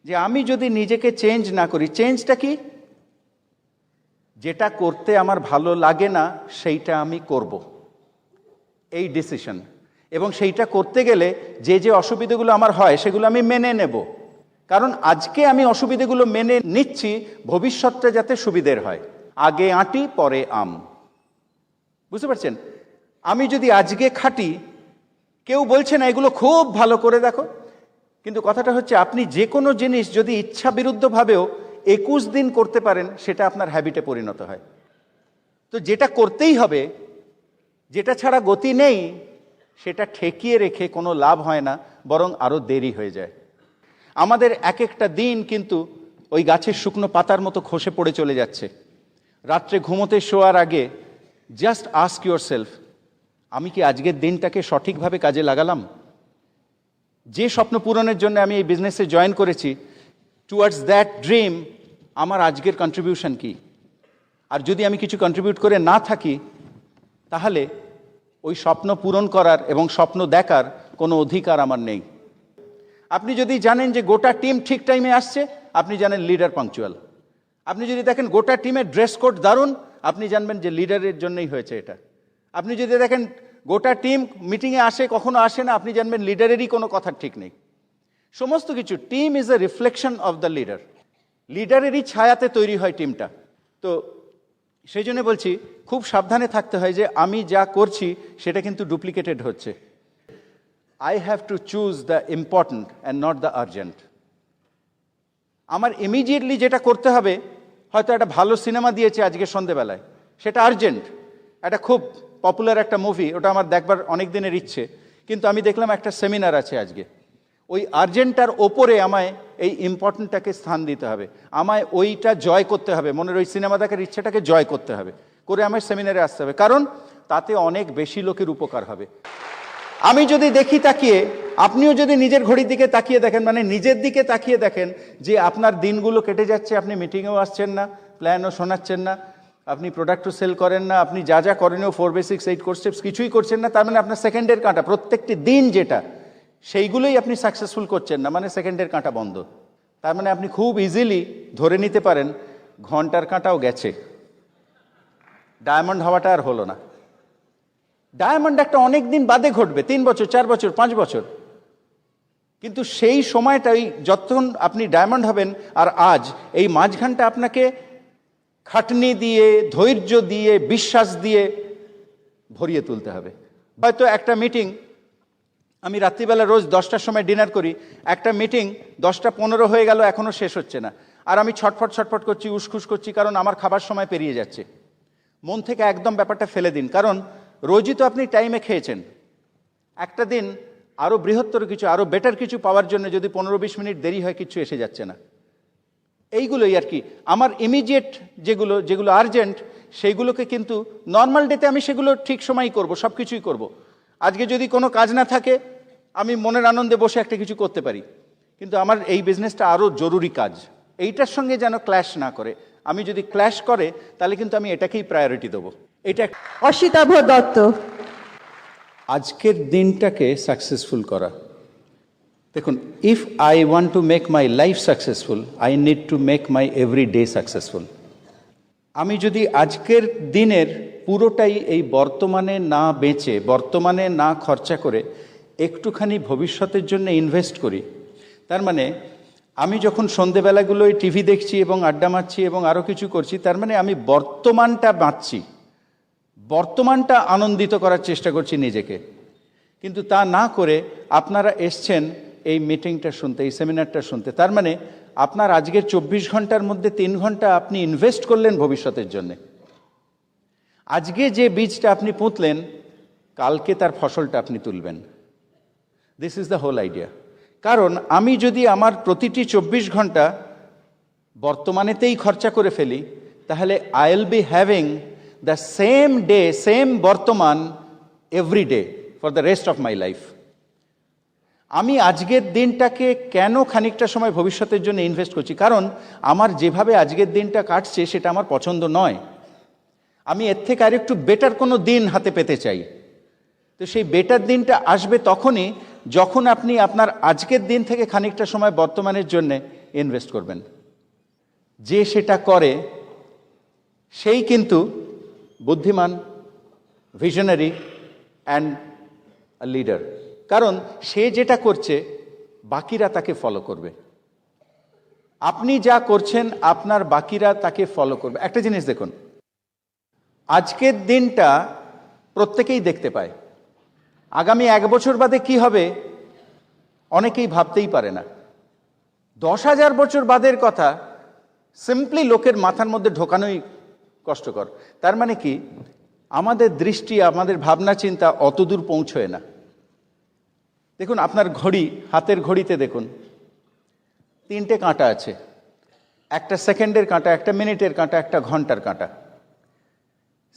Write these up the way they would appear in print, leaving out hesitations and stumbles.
যে আমি যদি নিজেকে চেঞ্জ না করি, চেঞ্জটা কি? যেটা করতে আমার ভালো লাগে না সেইটা আমি করব, এই ডিসিশন। এবং সেইটা করতে গেলে যে যে অসুবিধাগুলো আমার হয় সেগুলো আমি মেনে নেব, কারণ আজকে আমি অসুবিধাগুলো মেনে নিচ্ছি ভবিষ্যৎটা যাতে সুবিধের হয়। আগে আঁটি পরে আম, বুঝতে পারছেন? আমি যদি আজকে খাটি, কেউ বলছে না এগুলো খুব ভালো করে দেখো, কিন্তু কথাটা হচ্ছে আপনি যে কোনো জিনিস যদি ইচ্ছা বিরুদ্ধভাবেও 21 দিন করতে পারেন, সেটা আপনার হ্যাবিটে পরিণত হয়। তো যেটা করতেই হবে, যেটা ছাড়া গতি নেই, সেটা ঠেকিয়ে রেখে কোনো লাভ হয় না, বরং আরও দেরি হয়ে যায়। আমাদের এক একটা দিন কিন্তু ওই গাছের শুকনো পাতার মতো খসে পড়ে চলে যাচ্ছে। রাত্রে ঘুমোতে শোয়ার আগে জাস্ট আস্ক ইউর সেলফ, আমি কি আজকের দিনটাকে সঠিকভাবে কাজে লাগালাম? যে স্বপ্ন পূরণের জন্য আমি এই বিজনেসে জয়েন করেছি, টুয়ার্ডস দ্যাট ড্রিম আমার আজকের কন্ট্রিবিউশন কি? আর যদি আমি কিছু কন্ট্রিবিউট করে না থাকি, তাহলে ওই স্বপ্ন পূরণ করার এবং স্বপ্ন দেখার কোনো অধিকার আমার নেই। আপনি যদি জানেন যে গোটা টিম ঠিক টাইমে আসছে, আপনি জানেন লিডার পাংচুয়াল। আপনি যদি দেখেন গোটা টিমের ড্রেস কোড দারুণ, আপনি জানবেন যে লিডারের জন্যই হয়েছে এটা। আপনি যদি দেখেন গোটা টিম মিটিংয়ে আসে, কখনো আসে না, আপনি জানবেন লিডারেরই কোনো কথা ঠিক নেই। সমস্ত কিছু, team is a reflection of the leader. লিডারেরই ছায়াতে তৈরি হয় টিমটা। তো সেই জন্য বলছি, খুব সাবধানে থাকতে হয় যে আমি যা করছি সেটা কিন্তু ডুপ্লিকেটেড হচ্ছে। I have to choose the important and not the urgent. আমার ইমিডিয়েটলি যেটা করতে হবে, হয়তো একটা ভালো সিনেমা দিয়েছে আজকে সন্ধেবেলায়, সেটা আর্জেন্ট। একটা খুব পপুলার একটা মুভি, ওটা আমার দেখবার অনেক দিনের ইচ্ছে, কিন্তু আমি দেখলাম একটা সেমিনার আছে আজকে। ওই আর্জেন্টটার ওপরে আমায় এই ইম্পর্টেন্টটাকে স্থান দিতে হবে, আমায় ওইটা জয় করতে হবে, মনের ওই সিনেমা দেখার ইচ্ছেটাকে জয় করতে হবে, করে আমার সেমিনারে আসতে হবে, কারণ তাতে অনেক বেশি লোকের উপকার হবে। আমি যদি দেখি তাকিয়ে, আপনিও যদি নিজের ঘড়ির দিকে তাকিয়ে দেখেন, মানে নিজের দিকে তাকিয়ে দেখেন যে আপনার দিনগুলো কেটে যাচ্ছে, আপনি মিটিংয়েও আসছেন না, প্ল্যানও শোনাচ্ছেন না, আপনি প্রোডাক্টও সেল করেন না, আপনি যা যা করেনও 4 বেসিক্স 8 কোর স্টেপস কিছুই করছেন না, তার মানে আপনার সেকেন্ডের কাঁটা প্রত্যেকটি দিন যেটা, সেইগুলোই আপনি সাকসেসফুল করছেন না, মানে সেকেন্ডের কাঁটা বন্ধ। তার মানে আপনি খুব ইজিলি ধরে নিতে পারেন ঘন্টার কাঁটাও গেছে, ডায়মন্ড হওয়াটা আর হলো না। ডায়মন্ড একটা অনেক দিন বাদে ঘটবে, 3 বছর 4 বছর 5 বছর, কিন্তু সেই সময়টাই যতক্ষণ আপনি ডায়মন্ড হবেন আর আজ, এই মাঝখানটা আপনাকে খাটনি দিয়ে, ধৈর্য দিয়ে, বিশ্বাস দিয়ে ভরিয়ে তুলতে হবে। হয়তো একটা মিটিং, আমি রাত্রিবেলা রোজ 10টার সময় ডিনার করি, একটা মিটিং 10টা 15 হয়ে গেল, এখনও শেষ হচ্ছে না, আর আমি ছটফট ছটফট করছি, উসখুস করছি, কারণ আমার খাবার সময় পেরিয়ে যাচ্ছে। মন থেকে একদম ব্যাপারটা ফেলে দিন, কারণ রোজই তো আপনি টাইমে খেয়েছেন। একটা দিন আরও বৃহত্তর কিছু, আরও বেটার কিছু পাওয়ার জন্য যদি 15-20 মিনিট দেরি হয়, কিছু এসে যাচ্ছে না। এইগুলোই আর কি আমার ইমিডিয়েট যেগুলো আর্জেন্ট, সেইগুলোকে কিন্তু নর্মাল ডেতে আমি সেগুলো ঠিক সময়ই করব, সব কিছুই করব। আজকে যদি কোনো কাজ না থাকে, আমি মনের আনন্দে বসে একটা কিছু করতে পারি, কিন্তু আমার এই বিজনেসটা আরও জরুরি কাজ, এইটার সঙ্গে যেন ক্ল্যাশ না করে। আমি যদি ক্ল্যাশ করে, তাহলে কিন্তু আমি এটাকেই প্রায়োরিটি দেবো। এটা অসিতাভ দত্ত। আজকের দিনটাকে সাকসেসফুল করা। দেখুন, if I want to make my life successful, I need to make my every day successful. আমি যদি আজকের দিনের পুরোটাই এই বর্তমানে না বেঁচে, বর্তমানে না খরচা করে একটুখানি ভবিষ্যতের জন্য ইনভেস্ট করি, তার মানে আমি যখন সন্ধেবেলাগুলোয় টিভি দেখছি এবং আড্ডা মারছি এবং আরও কিছু করছি, তার মানে আমি বর্তমানটা বাঁচছি, বর্তমানটা আনন্দিত করার চেষ্টা করছি নিজেকে। কিন্তু তা না করে আপনারা এসছেন এই মিটিংটা শুনতে, এই সেমিনারটা শুনতে, তার মানে আপনার আজকের 24 ঘন্টার মধ্যে 3 ঘন্টা আপনি ইনভেস্ট করলেন ভবিষ্যতের জন্যে। আজকে যে বীজটা আপনি পুঁতলেন, কালকে তার ফসলটা আপনি তুলবেন। This is the whole idea. কারণ আমি যদি আমার প্রতিটি 24 ঘন্টা বর্তমানেতেই খরচা করে ফেলি, তাহলে I will be having the same day, same বর্তমান every day for the rest of my life. আমি আজকের দিনটাকে কেন খানিকটা সময় ভবিষ্যতের জন্য ইনভেস্ট করছি? কারণ আমার যেভাবে আজকের দিনটা কাটছে সেটা আমার পছন্দ নয়। আমি এর থেকে আরেকটু বেটার কোনো দিন হাতে পেতে চাই। তো সেই বেটার দিনটা আসবে তখনই যখন আপনি আপনার আজকের দিন থেকে খানিকটা সময় বর্তমানের জন্য ইনভেস্ট করবেন। যে সেটা করে সেই কিন্তু বুদ্ধিমান, ভিশনারি অ্যান্ড লিডার। কারণ সে যেটা করছে বাকিরা তাকে ফলো করবে। আপনি যা করছেন আপনার বাকিরা তাকে ফলো করবে। একটা জিনিস দেখুন, আজকের দিনটা প্রত্যেকেই দেখতে পায়, আগামী 1 বছর বাদে কি হবে অনেকেই ভাবতেই পারে না। 10,000 বছর বাদের কথা সিম্পলি লোকের মাথার মধ্যে ঢোকানোই কষ্টকর। তার মানে কি, আমাদের দৃষ্টি, আমাদের ভাবনা চিন্তা অত দূর পৌঁছয় না। দেখুন আপনার ঘড়ি, হাতের ঘড়িতে দেখুন 3টে কাঁটা আছে, একটা সেকেন্ডের কাঁটা, একটা মিনিটের কাঁটা, একটা ঘন্টার কাঁটা।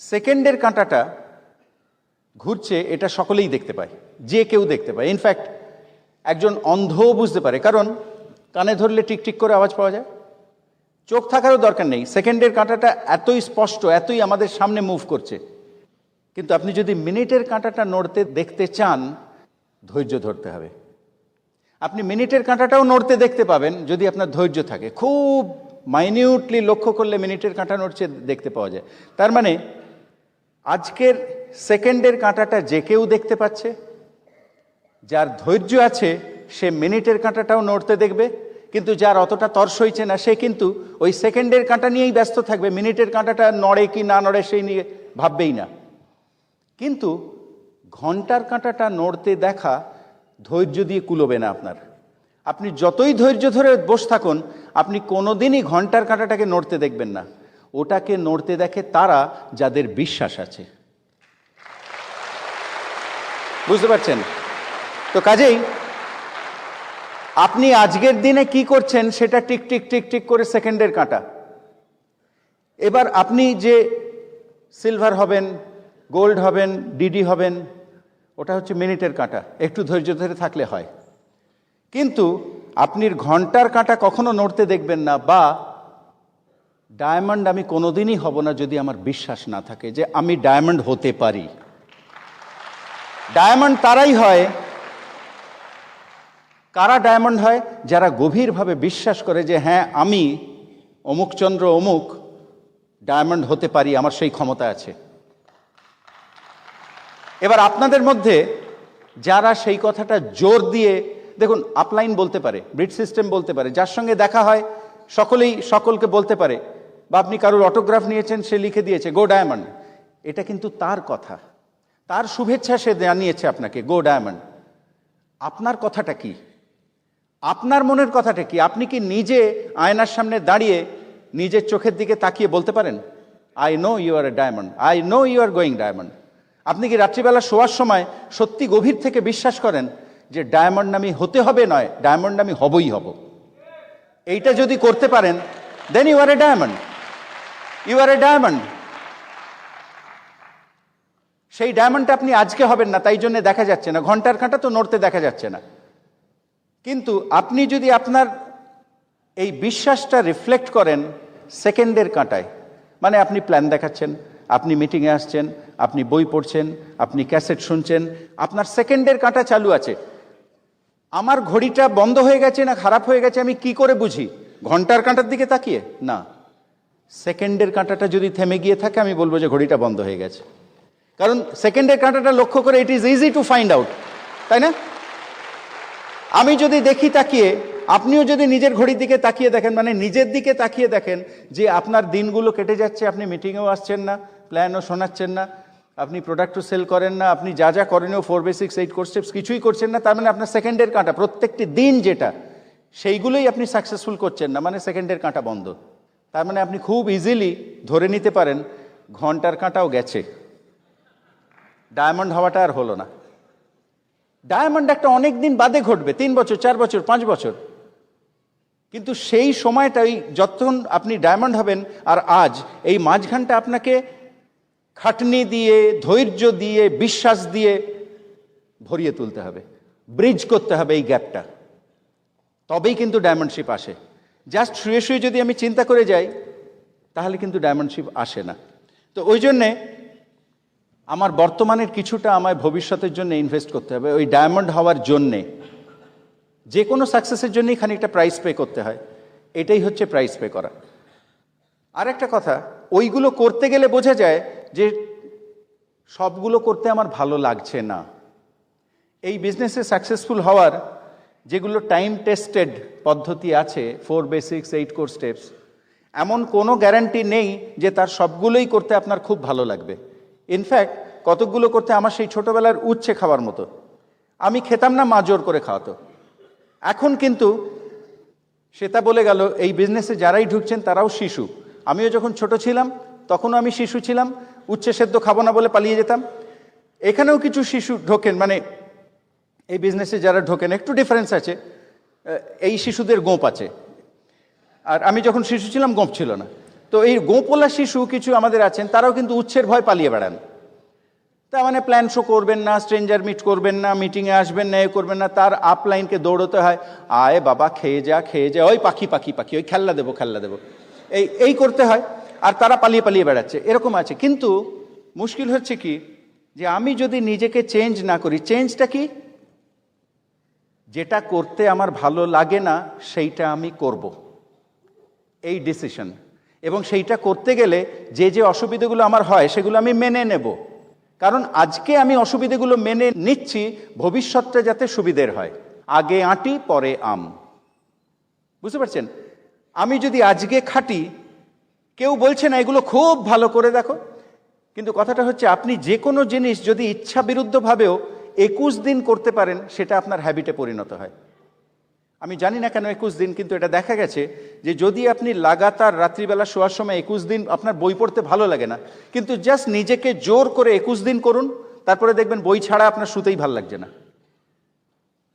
সেকেন্ডের কাঁটাটা ঘুরছে, এটা সকলেই দেখতে পায়, যে কেউ দেখতে পায়। ইনফ্যাক্ট একজন অন্ধও বুঝতে পারে, কারণ কানে ধরলে টিকটিক করে আওয়াজ পাওয়া যায়। চোখ থাকারও দরকার নেই, সেকেন্ডের কাঁটাটা এতই স্পষ্ট, এতই আমাদের সামনে মুভ করছে। কিন্তু আপনি যদি মিনিটের কাঁটাটা নড়তে দেখতে চান, ধৈর্য ধরতে হবে। আপনি মিনিটের কাঁটাটাও নড়তে দেখতে পাবেন যদি আপনার ধৈর্য থাকে। খুব মাইনিউটলি লক্ষ্য করলে মিনিটের কাঁটা নড়ছে দেখতে পাওয়া যায়। তার মানে আজকের সেকেন্ডের কাঁটাটা যে কেউ দেখতে পাচ্ছে, যার ধৈর্য আছে সে মিনিটের কাঁটাটাও নড়তে দেখবে। কিন্তু যার অতটা তর্স হইছে না, সে কিন্তু ওই সেকেন্ডের কাঁটা নিয়েই ব্যস্ত থাকবে, মিনিটের কাঁটাটা নড়ে কি না নড়ে সেই নিয়ে ভাববেই না। কিন্তু ঘন্টার কাঁটাটা নড়তে দেখা ধৈর্য দিয়ে কুলোবে না আপনার। আপনি যতই ধৈর্য ধরে বসে থাকুন, আপনি কোনোদিনই ঘন্টার কাঁটাটাকে নড়তে দেখবেন না। ওটাকে নড়তে দেখে তারা যাদের বিশ্বাস আছে। বুঝতে পারছেন তো? কাজেই আপনি আজকের দিনে কি করছেন সেটা টিক টিক টিক টিক করে সেকেন্ডের কাঁটা। এবার আপনি যে সিলভার হবেন, গোল্ড হবেন, ডিডি হবেন, ওটা হচ্ছে মিনিটের কাঁটা, একটু ধৈর্য ধরে থাকলে হয়। কিন্তু আপনি ঘন্টার কাঁটা কখনো নড়তে দেখবেন না। বা ডায়মন্ড আমি কোনোদিনই হব না যদি আমার বিশ্বাস না থাকে যে আমি ডায়মন্ড হতে পারি। ডায়মন্ড তারাই হয়, কারা ডায়মন্ড হয়? যারা গভীরভাবে বিশ্বাস করে যে হ্যাঁ, আমি অমুক চন্দ্র অমুক ডায়মন্ড হতে পারি, আমার সেই ক্ষমতা আছে। এবার আপনাদের মধ্যে যারা সেই কথাটা জোর দিয়ে, দেখুন আপলাইন বলতে পারে, ব্রিড সিস্টেম বলতে পারে, যার সঙ্গে দেখা হয় সকলেই সকলকে বলতে পারে, বা আপনি কারোর অটোগ্রাফ নিয়েছেন, সে লিখে দিয়েছে গো ডায়মন্ড, এটা কিন্তু তার কথা, তার শুভেচ্ছা সে জানিয়েছে আপনাকে গো ডায়মন্ড। আপনার কথাটা কি? আপনার মনের কথাটা কি? আপনি কি নিজে আয়নার সামনে দাঁড়িয়ে নিজের চোখের দিকে তাকিয়ে বলতে পারেন I know you are a diamond, I know you are going diamond? আপনি কি রাত্রিবেলা শোয়ার সময় সত্যি গভীর থেকে বিশ্বাস করেন যে ডায়মন্ড আমি হতে হবে নয়, ডায়মন্ড আমি হবই হব? এইটা যদি করতে পারেন, then you are a diamond, you are a diamond. সেই ডায়মন্ডটা আপনি আজকে হবেন না, তাই জন্য দেখা যাচ্ছে না, ঘন্টার কাঁটা তো নড়তে দেখা যাচ্ছে না। কিন্তু আপনি যদি আপনার এই বিশ্বাসটা রিফ্লেক্ট করেন সেকেন্ডের কাঁটায়, মানে আপনি প্ল্যান দেখাচ্ছেন, আপনি মিটিংয়ে আসছেন, আপনি বই পড়ছেন, আপনি ক্যাসেট শুনছেন, আপনার সেকেন্ডের কাঁটা চালু আছে। আমার ঘড়িটা বন্ধ হয়ে গেছে না খারাপ হয়ে গেছে আমি কি করে বুঝি? ঘন্টার কাঁটার দিকে তাকিয়ে না, সেকেন্ডের কাঁটাটা যদি থেমে গিয়ে থাকে আমি বলবো যে ঘড়িটা বন্ধ হয়ে গেছে। কারণ সেকেন্ডের কাঁটাটা লক্ষ্য করে it is easy to find out, তাই না? আমি যদি দেখি তাকিয়ে, আপনিও যদি নিজের ঘড়ির দিকে তাকিয়ে দেখেন, মানে নিজের দিকে তাকিয়ে দেখেন যে আপনার দিনগুলো কেটে যাচ্ছে, আপনি মিটিংয়েও আসছেন না, প্ল্যানও শোনাচ্ছেন না, আপনি প্রোডাক্টও সেল করেন না, আপনি যা যা করেনও 4 বেসিক্স 8 কোর স্টেপস কিছুই করছেন না, তার মানে আপনার সেকেন্ডের কাঁটা প্রত্যেকটি দিন যেটা, সেইগুলোই আপনি সাকসেসফুল করছেন না, মানে সেকেন্ডের কাঁটা বন্ধ। তার মানে আপনি খুব ইজিলি ধরে নিতে পারেন ঘন্টার কাঁটাও গেছে, ডায়মন্ড হওয়াটা আর হলো না। ডায়মন্ড একটা অনেক দিন বাদে ঘটবে, 3 বছর 4 বছর 5 বছর, কিন্তু সেই সময়টাই যতক্ষণ আপনি ডায়মন্ড হবেন আর আজ, এই মাঝখানটা আপনাকে খাটনি দিয়ে, ধৈর্য দিয়ে, বিশ্বাস দিয়ে ভরিয়ে তুলতে হবে, ব্রিজ করতে হবে এই গ্যাপটা, তবেই কিন্তু ডায়মন্ডশিপ আসে। জাস্ট শুয়ে শুয়ে যদি আমি চিন্তা করে যাই তাহলে কিন্তু ডায়মন্ডশিপ আসে না। তো ওই জন্যে আমার বর্তমানের কিছুটা আমায় ভবিষ্যতের জন্য ইনভেস্ট করতে হবে। ওই ডায়মন্ড হওয়ার জন্যে, যে কোনো সাকসেসের জন্যই খানিকটা প্রাইস পে করতে হয়। এটাই হচ্ছে প্রাইস পে করা। আর একটা কথা, ওইগুলো করতে গেলে বোঝা যায় যে সবগুলো করতে আমার ভালো লাগছে না। এই বিজনেসে সাকসেসফুল হওয়ার যেগুলো টাইম টেস্টেড পদ্ধতি আছে, 4 বেসিক্স 8 কোর স্টেপস, এমন কোনো গ্যারান্টি নেই যে তার সবগুলোই করতে আপনার খুব ভালো লাগবে। ইনফ্যাক্ট কতকগুলো করতে আমার সেই ছোটোবেলার উচ্ছে খাওয়ার মতো, আমি খেতাম না, মা জোর করে খাওয়াতো। এখন কিন্তু সেটা বলে গেল, এই বিজনেসে যারাই ঢুকছেন তারাও শিশু। আমিও যখন ছোট ছিলাম তখনও আমি শিশু ছিলাম, উচ্ছে সেদ্ধ খাবো না বলে পালিয়ে যেতাম। এখানেও কিছু শিশু ঢোকেন, মানে এই বিজনেসে যারা ঢোকেন একটু ডিফারেন্স আছে, এই শিশুদের গোঁপ আছে, আর আমি যখন শিশু ছিলাম গোঁপ ছিল না। তো এই গোঁপওয়ালা শিশু কিছু আমাদের আছেন, তারাও কিন্তু উচ্ছের ভয় পালিয়ে বেড়ান। তার মানে প্ল্যান শো করবেন না, স্ট্রেঞ্জার মিট করবেন না, মিটিংয়ে আসবেন না, এ করবেন না, তার আপলাইনকে দৌড়তে হয়, আয় বাবা খেয়ে যা খেয়ে যা, ওই পাখি পাখি পাখি, ওই খেলনা দেবো খেলনা দেবো, এই করতে হয়, আর তারা পালিয়ে পালিয়ে বেড়াচ্ছে, এরকম আছে। কিন্তু মুশকিল হচ্ছে কি, যে আমি যদি নিজেকে চেঞ্জ না করি, চেঞ্জটা কি, যেটা করতে আমার ভালো লাগে না সেইটা আমি করব, এই ডিসিশন। এবং সেইটা করতে গেলে যে যে অসুবিধাগুলো আমার হয় সেগুলো আমি মেনে নেব, কারণ আজকে আমি অসুবিধাগুলো মেনে নিচ্ছি ভবিষ্যৎটা যাতে সুবিধের হয়। আগে আঁটি পরে আম, বুঝতে পারছেন? আমি যদি আজকে খাটি, কেউ বলছে না এগুলো খুব ভালো করে দেখো, কিন্তু কথাটা হচ্ছে আপনি যে কোনো জিনিস যদি ইচ্ছা বিরুদ্ধভাবেও 21 দিন করতে পারেন, সেটা আপনার হ্যাবিটে পরিণত হয়। আমি জানি না কেন 21 দিন, কিন্তু এটা দেখা গেছে যে যদি আপনি লাগাতার রাত্রিবেলা শোয়ার সময় 21 দিন, আপনার বই পড়তে ভালো লাগে না, কিন্তু জাস্ট নিজেকে জোর করে 21 দিন করুন, তারপরে দেখবেন বই ছাড়া আপনার শুতেই ভালো লাগছে না।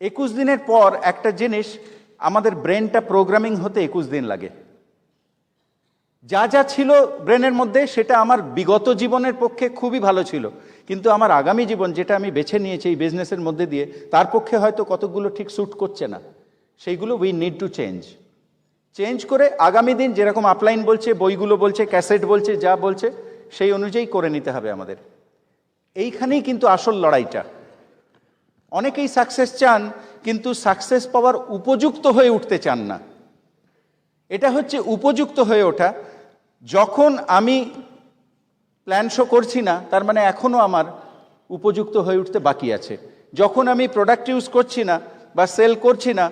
21 দিনের পর একটা জিনিস, আমাদের ব্রেনটা প্রোগ্রামিং হতে 21 দিন লাগে। যা যা ছিল ব্রেনের মধ্যে সেটা আমার বিগত জীবনের পক্ষে খুবই ভালো ছিল, কিন্তু আমার আগামী জীবন যেটা আমি বেছে নিয়েছি এই বিজনেসের মধ্যে দিয়ে, তার পক্ষে হয়তো কতগুলো ঠিক স্যুট করছে না। সেইগুলো উই নিড টু চেঞ্জ করে আগামী দিন যেরকম আপলাইন বলছে, বইগুলো বলছে, ক্যাসেট বলছে, যা বলছে সেই অনুযায়ী করে নিতে হবে আমাদের। এইখানেই কিন্তু আসল লড়াইটা। অনেকেই সাকসেস চান, কিন্তু সাকসেস পাওয়ার উপযুক্ত হয়ে উঠতে চান না। এটা হচ্ছে উপযুক্ত হয়ে ওঠা। যখন আমি প্ল্যান শো করছি না, তার মানে এখনও আমার উপযুক্ত হয়ে উঠতে বাকি আছে। যখন আমি প্রোডাক্ট ইউজ করছি না বা সেল করছি না,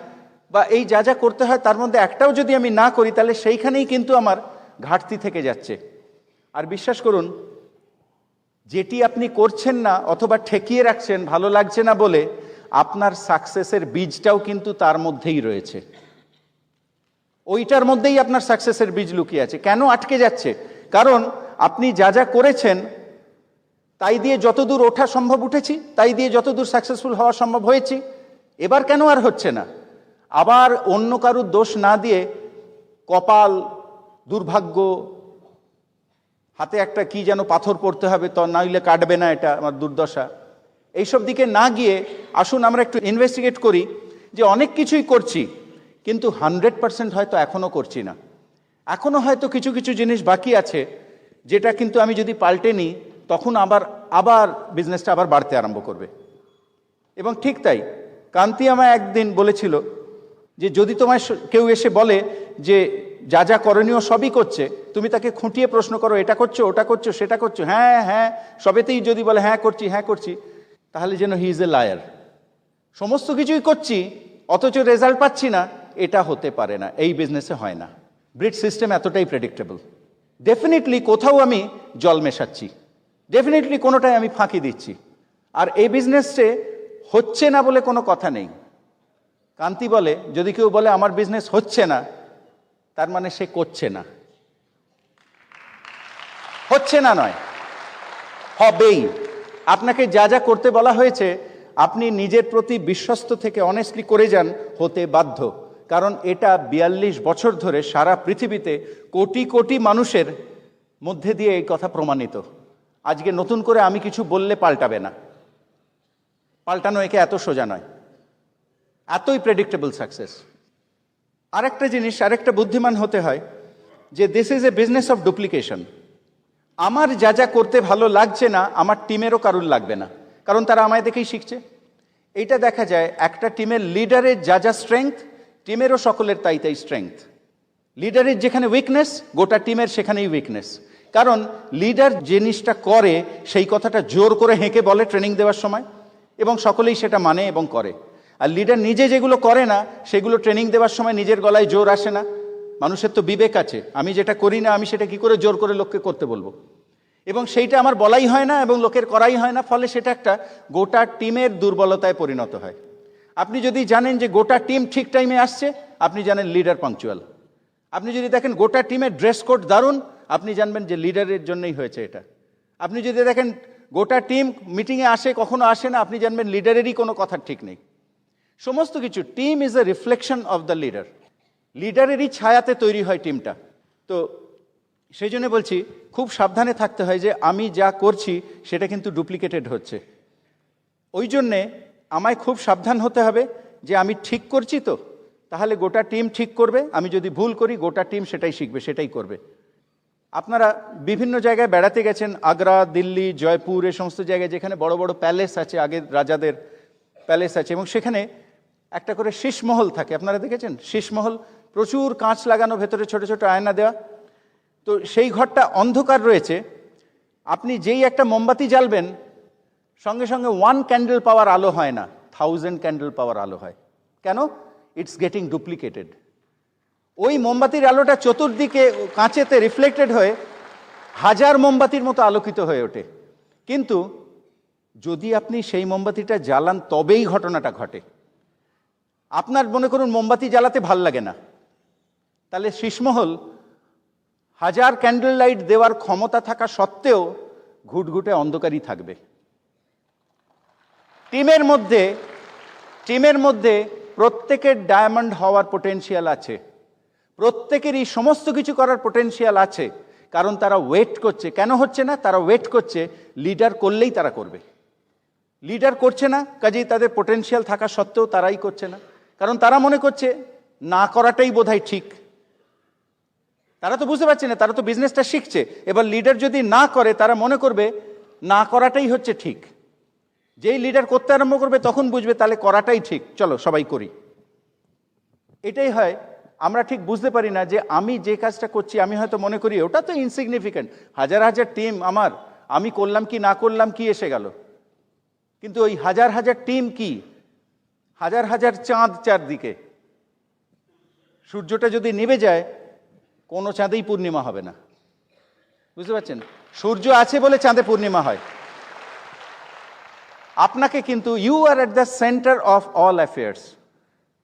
বা এই যা যা করতে হয় তার মধ্যে একটাও যদি আমি না করি, তাহলে সেইখানেই কিন্তু আমার ঘাটতি থেকে যাচ্ছে। আর বিশ্বাস করুন, যেটি আপনি করছেন না অথবা ঠেকিয়ে রাখছেন ভালো লাগছে না বলে, আপনার সাকসেসের বীজটাও কিন্তু তার মধ্যেই রয়েছে। ওইটার মধ্যেই আপনার সাকসেসের বীজ লুকিয়ে আছে। কেন আটকে যাচ্ছে? কারণ আপনি যা যা করেছেন তাই দিয়ে যতদূর ওঠা সম্ভব উঠেছি, তাই দিয়ে যতদূর সাকসেসফুল হওয়া সম্ভব হয়েছি। এবার কেন আর হচ্ছে না? আবার অন্য কারুর দোষ না দিয়ে কপাল, দুর্ভাগ্য, হাতে একটা কি যেন পাথর পড়তে হবে, তো নইলে কাটবে না, এটা আমার দুর্দশা, এইসব দিকে না গিয়ে আসুন আমরা একটু ইনভেস্টিগেট করি যে অনেক কিছুই করছি, কিন্তু 100% হয়তো এখনও করছি না। এখনও হয়তো কিছু কিছু জিনিস বাকি আছে, যেটা কিন্তু আমি যদি পাল্টে নিই, তখন আবার বিজনেসটা আবার বাড়তে আরম্ভ করবে। এবং ঠিক তাই, কান্তি আমায় একদিন বলেছিল যে যদি তোমায় কেউ এসে বলে যে যা যা করণীয় সবই করছে, তুমি তাকে খুঁটিয়ে প্রশ্ন করো, এটা করছো, ওটা করছো, সেটা করছো, হ্যাঁ হ্যাঁ সবেতেই যদি বলে হ্যাঁ করছি, হ্যাঁ করছি, তাহলে যেন হি ইজ এ লায়ার। সমস্ত কিছুই করছি অথচ রেজাল্ট পাচ্ছি না, এটা হতে পারে না, এই বিজনেসে হয় না। ব্রিড সিস্টেম এতটাই প্রেডিক্টেবল। ডেফিনেটলি কোথাও আমি জল মেশাচ্ছি, ডেফিনেটলি কোনোটাই আমি ফাঁকি দিচ্ছি। আর এই বিজনেসে হচ্ছে না বলে কোনো কথা নেই। কান্তি বলে, যদি কেউ বলে আমার বিজনেস হচ্ছে না, তার মানে সে করছে না। হচ্ছে না নয়, হবেই। আপনাকে যা যা করতে বলা হয়েছে, আপনি নিজের প্রতি বিশ্বস্ত থেকে অনেস্টলি করে যান, হতে বাধ্য। কারণ এটা 42 বছর ধরে সারা পৃথিবীতে কোটি কোটি মানুষের মধ্যে দিয়ে এই কথা প্রমাণিত। আজকে নতুন করে আমি কিছু বললে পাল্টাবে না, পাল্টানো একে এত সোজা নয়, এতই প্রেডিক্টেবল সাকসেস। আরেকটা জিনিস, আরেকটা বুদ্ধিমান হতে হয় যে this is a business of duplication. আমার যা যা করতে ভালো লাগছে না, আমার টিমেরও কারুর লাগবে না, কারণ তারা আমায় দেখেই শিখছে। এইটা দেখা যায় একটা টিমের লিডারের যা যা স্ট্রেংথ, টিমেরও সকলের তাই তাই স্ট্রেংথ। লিডারের যেখানে উইকনেস, গোটা টিমের সেখানেই উইকনেস। কারণ লিডার জিনিসটা করে সেই কথাটা জোর করে হেঁকে বলে ট্রেনিং দেওয়ার সময়, এবং সকলেই সেটা মানে এবং করে। আর লিডার নিজে যেগুলো করে না সেগুলো ট্রেনিং দেওয়ার সময় নিজের গলায় জোর আসে না। মানুষের তো বিবেক আছে, আমি যেটা করি না আমি সেটা কি করে জোর করে লোককে করতে বলবো, এবং সেইটা আমার বলাই হয় না এবং লোকের করাই হয় না, ফলে সেটা একটা গোটা টিমের দুর্বলতায় পরিণত হয়। আপনি যদি জানেন যে গোটা টিম ঠিক টাইমে আসছে, আপনি জানেন লিডার পাংচুয়াল। আপনি যদি দেখেন গোটা টিমের ড্রেস কোড দারুণ, আপনি জানবেন যে লিডারের জন্যই হয়েছে এটা। আপনি যদি দেখেন গোটা টিম মিটিংয়ে আসে, কখনো আসে না, আপনি জানবেন লিডারেরই কোনো কথার ঠিক নেই। সমস্ত কিছু team is a reflection of the leader. লিডারেরই ছায়াতে তৈরি হয় টিমটা। তো সেই জন্য বলছি খুব সাবধানে থাকতে হয় যে আমি যা করছি সেটা কিন্তু ডুপ্লিকেটেড হচ্ছে। ওই জন্যে আমায় খুব সাবধান হতে হবে যে আমি ঠিক করছি তো, তাহলে গোটা টিম ঠিক করবে। আমি যদি ভুল করি গোটা টিম সেটাই শিখবে, সেটাই করবে। আপনারা বিভিন্ন জায়গায় বেড়াতে গেছেন, আগ্রা, দিল্লি, জয়পুর, এই সমস্ত জায়গায় যেখানে বড় বড় প্যালেস আছে, আগের রাজাদের প্যালেস আছে, এবং সেখানে একটা করে শীষমহল থাকে। আপনারা দেখেছেন শীষমহল? প্রচুর কাঁচ লাগানো, ভেতরে ছোট ছোট আয়না দেওয়া। তো সেই ঘরটা অন্ধকার রয়েছে। আপনি যেই একটা মোমবাতি জ্বালবেন, সঙ্গে সঙ্গে 1 ক্যান্ডেল পাওয়ার আলো হয় না, 1000 ক্যান্ডেল পাওয়ার আলো হয়। কেন? It's getting duplicated. ওই মোমবাতির আলোটা চতুর্দিকে কাঁচেতে রিফ্লেক্টেড হয়ে 1000 মোমবাতির মতো আলোকিত হয়ে ওঠে। কিন্তু যদি আপনি সেই মোমবাতিটা জ্বালান তবেই ঘটনাটা ঘটে। আপনার মনে করুন মোমবাতি জ্বালাতে ভাল লাগে না, তাহলে শীষমহল 1000 ক্যান্ডেল লাইট দেওয়ার ক্ষমতা থাকা সত্ত্বেও ঘুটঘুটে অন্ধকারই থাকবে। টিমের মধ্যে প্রত্যেকের ডায়মন্ড হওয়ার পোটেনশিয়াল আছে, প্রত্যেকেরই সমস্ত কিছু করার পোটেনশিয়াল আছে, কারণ তারা ওয়েট করছে। কেন হচ্ছে না? তারা ওয়েট করছে লিডার করলেই তারা করবে। লিডার করছে না, কাজেই তাদের পোটেনশিয়াল থাকা সত্ত্বেও তারাই করছে না, কারণ তারা মনে করছে না করাটাই বোধহয় ঠিক। তারা তো বুঝতে পারছে না, তারা তো বিজনেসটা শিখছে। এবার লিডার যদি না করে, তারা মনে করবে না করাটাই হচ্ছে ঠিক। যেই লিডার করতে আরম্ভ করবে তখন বুঝবে তাহলে করাটাই ঠিক, চলো সবাই করি। এটাই হয়, আমরা ঠিক বুঝতে পারি না যে আমি যে কাজটা করছি, আমি হয়তো মনে করি ওটা তো ইনসিগনিফিকেন্ট, হাজার হাজার টিম আমার, আমি করলাম কি না করলাম কি এসে গেল। কিন্তু ওই হাজার হাজার টিম কি, হাজার হাজার চাঁদ চারদিকে। সূর্যটা যদি নিভে যায়, কোনো চাঁদেই পূর্ণিমা হবে না। বুঝতে পারছেন? সূর্য আছে বলে চাঁদে পূর্ণিমা হয়। আপনাকে কিন্তু you are at the centre of all affairs.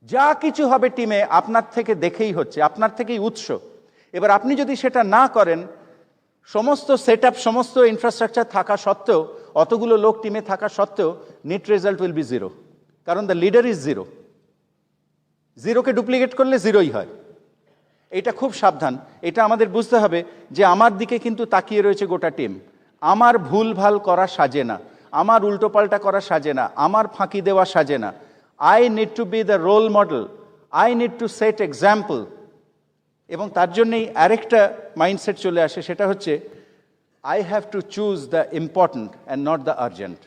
যা কিছু হবে টিমে আপনার থেকে দেখেই হচ্ছে, আপনার থেকেই উৎস। এবার আপনি যদি সেটা না করেন, সমস্ত সেট আপ, সমস্ত ইনফ্রাস্ট্রাকচার থাকা সত্ত্বেও, অতগুলো লোক টিমে থাকা সত্ত্বেও, net result will be zero, কারণ দ্য লিডার ইজ জিরো। জিরোকে ডুপ্লিকেট করলে জিরোই হয়। এটা খুব সাবধান, এটা আমাদের বুঝতে হবে যে আমার দিকে কিন্তু তাকিয়ে রয়েছে গোটা টিম। আমার ভুল ভাল করা সাজে না, আমার উল্টোপাল্টা করা সাজে না, আমার ফাঁকি দেওয়া সাজে না। I need to be the role model, I need to set example. এবং তার জন্যেই আরেকটা মাইন্ডসেট চলে আসে, সেটা হচ্ছে I have to choose the important and not the urgent.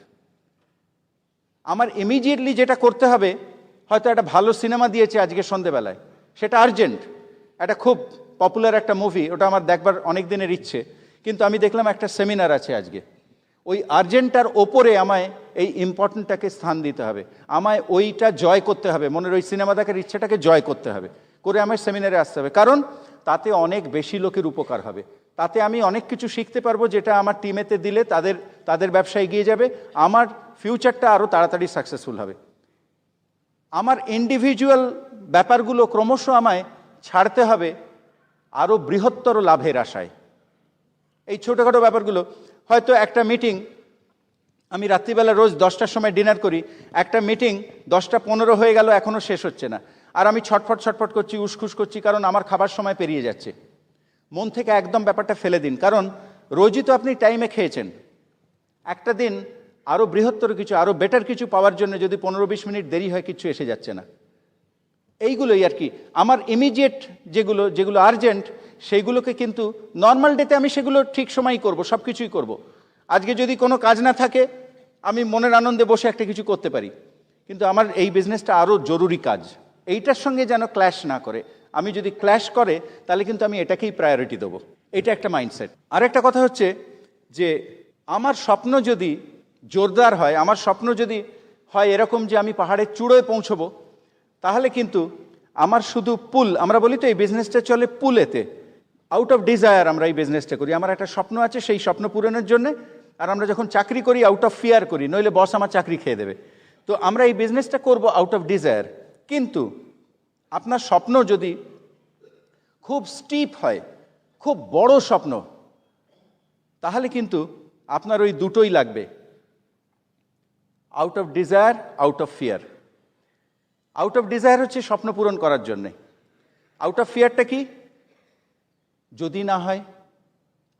আমার ইমিডিয়েটলি যেটা করতে হবে, হয়তো একটা ভালো সিনেমা দিয়েছে আজকে সন্ধেবেলায়, সেটা আর্জেন্ট। একটা খুব পপুলার একটা মুভি, ওটা আমার দেখবার অনেক দিনের ইচ্ছে, কিন্তু আমি দেখলাম একটা সেমিনার আছে আজকে। ওই আর্জেন্টটার ওপরে আমায় এই ইম্পর্টেন্টটাকে স্থান দিতে হবে, আমায় ওইটা জয় করতে হবে, মনের ওই সিনেমা দেখার ইচ্ছাটাকে জয় করতে হবে, করে আমার সেমিনারে আসতে হবে। কারণ তাতে অনেক বেশি লোকের উপকার হবে, তাতে আমি অনেক কিছু শিখতে পারবো, যেটা আমার টিমেতে দিলে তাদের ব্যবসা এগিয়ে যাবে, আমার ফিউচারটা আরও তাড়াতাড়ি সাকসেসফুল হবে। আমার ইন্ডিভিজুয়াল ব্যাপারগুলো ক্রমশ আমায় ছাড়তে হবে আরও বৃহত্তর লাভের আশায়। এই ছোটোখাটো ব্যাপারগুলো, হয়তো একটা মিটিং, আমি রাত্রিবেলা রোজ 10টার সময় ডিনার করি, একটা মিটিং 10:15 হয়ে গেল, এখনও শেষ হচ্ছে না, আর আমি ছটফট করছি, উসখুস করছি, কারণ আমার খাবার সময় পেরিয়ে যাচ্ছে। মন থেকে একদম ব্যাপারটা ফেলে দিন, কারণ রোজই তো আপনি টাইমে খেয়েছেন। একটা দিন আরও বৃহত্তর কিছু, আরও বেটার কিছু পাওয়ার জন্য যদি 15-20 মিনিট দেরি হয়, কিছু এসে যাচ্ছে না। এইগুলোই আর কি। আমার ইমিডিয়েট যেগুলো আর্জেন্ট, সেইগুলোকে কিন্তু নর্মাল ডেতে আমি সেগুলো ঠিক সময়ই করব, সব কিছুই করব। আজকে যদি কোনো কাজ না থাকে, আমি মনের আনন্দে বসে একটা কিছু করতে পারি, কিন্তু আমার এই বিজনেসটা আরও জরুরি কাজ, এইটার সঙ্গে যেন ক্ল্যাশ না করে। আমি যদি ক্ল্যাশ করে তাহলে কিন্তু আমি এটাকেই প্রায়োরিটি দেবো। এটা একটা মাইন্ডসেট। আর একটা কথা হচ্ছে যে আমার স্বপ্ন যদি জোরদার হয়, আমার স্বপ্ন যদি হয় এরকম যে আমি পাহাড়ের চূড়োয় পৌঁছবো, তাহলে কিন্তু আমার শুধু পুল, আমরা বলি তো এই বিজনেসটা চলে পুলেতে, আউট অফ ডিজায়ার আমরা এই বিজনেসটা করি। আমার একটা স্বপ্ন আছে, সেই স্বপ্ন পূরণের জন্য। আর আমরা যখন চাকরি করি আউট অফ ফিয়ার করি, নইলে বস আমার চাকরি খেয়ে দেবে। তো আমরা এই বিজনেসটা করব আউট অফ ডিজায়ার। কিন্তু আপনার স্বপ্ন যদি খুব স্টিপ হয়, খুব বড় স্বপ্ন, তাহলে কিন্তু আপনার ওই দুটোই লাগবে, out of desire, out of fear. Out of desire হচ্ছে স্বপ্ন পূরণ করার জন্যে। আউট অফ ফিয়ারটা কি? যদি না হয়,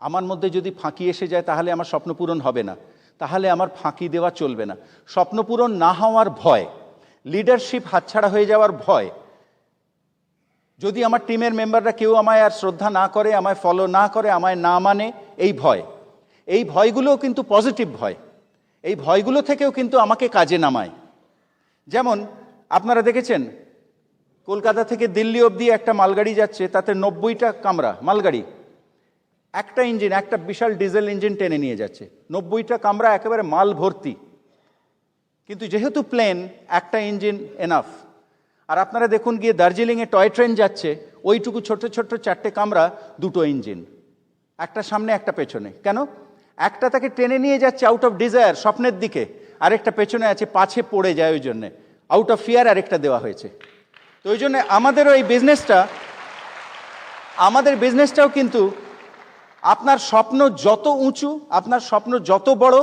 আমার মধ্যে যদি ফাঁকি এসে যায় তাহলে আমার স্বপ্ন পূরণ হবে না, তাহলে আমার ফাঁকি দেওয়া চলবে না। স্বপ্ন পূরণ না হওয়ার ভয়, লিডারশিপ হাতছাড়া হয়ে যাওয়ার ভয়, যদি আমার টিমের মেম্বাররা কেউ আমায় আর শ্রদ্ধা না করে, আমায় ফলো না করে, আমায় না মানে, এই ভয়, এই ভয়গুলোও কিন্তু পজিটিভ ভয়। এই ভয়গুলো থেকেও কিন্তু আমাকে কাজে নামায়। যেমন আপনারা দেখেছেন কলকাতা থেকে দিল্লি অবধি একটা মালগাড়ি যাচ্ছে, তাতে 90টা কামরা, মালগাড়ি, একটা ইঞ্জিন, একটা বিশাল ডিজেল ইঞ্জিন টেনে নিয়ে যাচ্ছে, 90টা কামরা একেবারে মাল ভর্তি। কিন্তু যেহেতু প্লেন, একটা ইঞ্জিন এনাফ। আর আপনারা দেখুন গিয়ে দার্জিলিংয়ে টয় ট্রেন যাচ্ছে, ওইটুকু ছোট ছোট 4টে কামরা, 2টো ইঞ্জিন, একটা সামনে একটা পেছনে। কেন? একটা তাকে টেনে নিয়ে যাচ্ছে আউট অফ ডিজায়ার, স্বপ্নের দিকে, আরেকটা পেছনে আছে, পাছে পড়ে যায়, ওই জন্যে আউট অফ ফিয়ার আরেকটা দেওয়া হয়েছে। তো ওই জন্য আমাদেরও এই বিজনেসটা, আমাদের বিজনেসটাও কিন্তু আপনার স্বপ্ন যত উঁচু, আপনার স্বপ্ন যত বড়,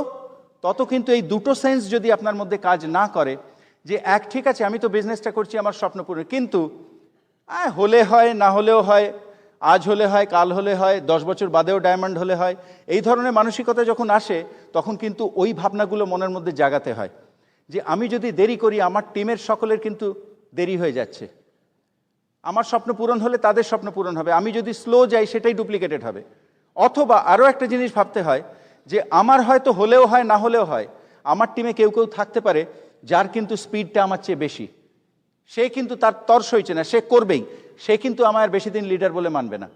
তত কিন্তু এই দুটো সেন্স যদি আপনার মধ্যে কাজ না করে, যে এক, ঠিক আছে আমি তো বিজনেসটা করছি আমার স্বপ্ন পূরণ, কিন্তু হলে হয়, না হলেও হয়, আজ হলে হয়, কাল হলে হয়, 10 বছর বাদেও ডায়মন্ড হলে হয়, এই ধরনের মানসিকতা যখন আসে, তখন কিন্তু ওই ভাবনাগুলো মনের মধ্যে জাগাতে হয় যে আমি যদি দেরি করি, আমার টিমের সকলের কিন্তু দেরি হয়ে যাচ্ছে। আমার স্বপ্ন পূরণ হলে তাদের স্বপ্ন পূরণ হবে, আমি যদি স্লো যাই সেটাই ডুপ্লিকেটেড হবে। অথবা আরও একটা জিনিস ভাবতে হয় যে আমার হয়তো হলেও হয়, না হলেও হয়, আমার টিমে কেউ কেউ থাকতে পারে যার কিন্তু স্পিডটা আমার চেয়ে বেশি, সে কিন্তু তার তর সইছে না, সে করবেই, সে কিন্তু আমার বেশি দিন লিডার বলে মানবে না।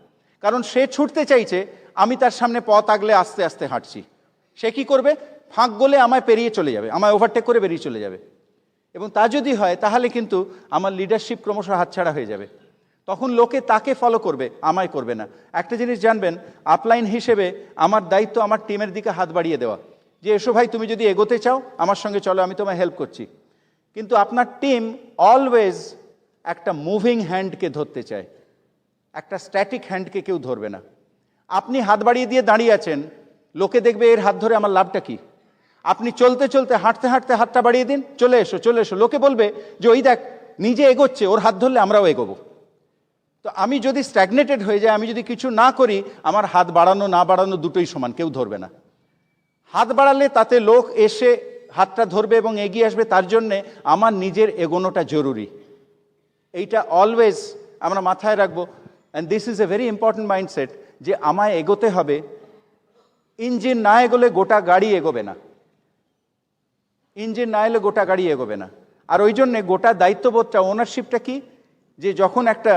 কারণ সে ছুটতে চাইছে, আমি তার সামনে পথ আগলে আস্তে আস্তে হাঁটছি। সে কি করবে? ফাঁক গলে আমায় পেরিয়ে চলে যাবে, আমায় ওভারটেক করে বেরিয়ে চলে যাবে। এবং তা যদি হয় তাহলে কিন্তু আমার লিডারশিপ ক্রমশ হাতছাড়া হয়ে যাবে। তখন লোকে তাকে ফলো করবে, আমায় করবে না। একটা জিনিস জানবেন, আপলাইন হিসেবে আমার দায়িত্ব আমার টিমের দিকে হাত বাড়িয়ে দেওয়া, যে এসো ভাই, তুমি যদি এগোতে চাও আমার সঙ্গে চলো, আমি তোমায় হেল্প করছি। কিন্তু আপনার টিম অলওয়েজ একটা মুভিং হ্যান্ডকে ধরতে চায়, একটা স্ট্যাটিক হ্যান্ডকে কেউ ধরবে না। আপনি হাত বাড়িয়ে দিয়ে দাঁড়িয়ে আছেন, লোকে দেখবে এর হাত ধরে আমার লাভটা কি। আপনি চলতে চলতে, হাঁটতে হাঁটতে হাতটা বাড়িয়ে দিন, চলে এসো চলে এসো, লোকে বলবে যে ওই দেখ নিজে এগোচ্ছে, ওর হাত ধরলে আমরাও এগোবো। তো আমি যদি স্ট্যাগনেটেড হয়ে যায়, আমি যদি কিছু না করি, আমার হাত বাড়ানো না বাড়ানো দুটোই সমান, কেউ ধরবে না। হাত বাড়ালে তাতে লোক এসে হাতটা ধরবে এবং এগিয়ে আসবে, তার জন্যে আমার নিজের এগোনোটা জরুরি। এইটা অলওয়েজ আমরা মাথায় রাখবো। And this is a very important mindset, যে আমায় এগোতে হবে। ইঞ্জিন না এগোলে গোটা গাড়ি এগোবে না, ইঞ্জিন না এলে গোটা গাড়ি এগোবে না। আর ওই জন্যে গোটা দায়িত্ববোধটা, ওনারশিপটা কি, যে যখন একটা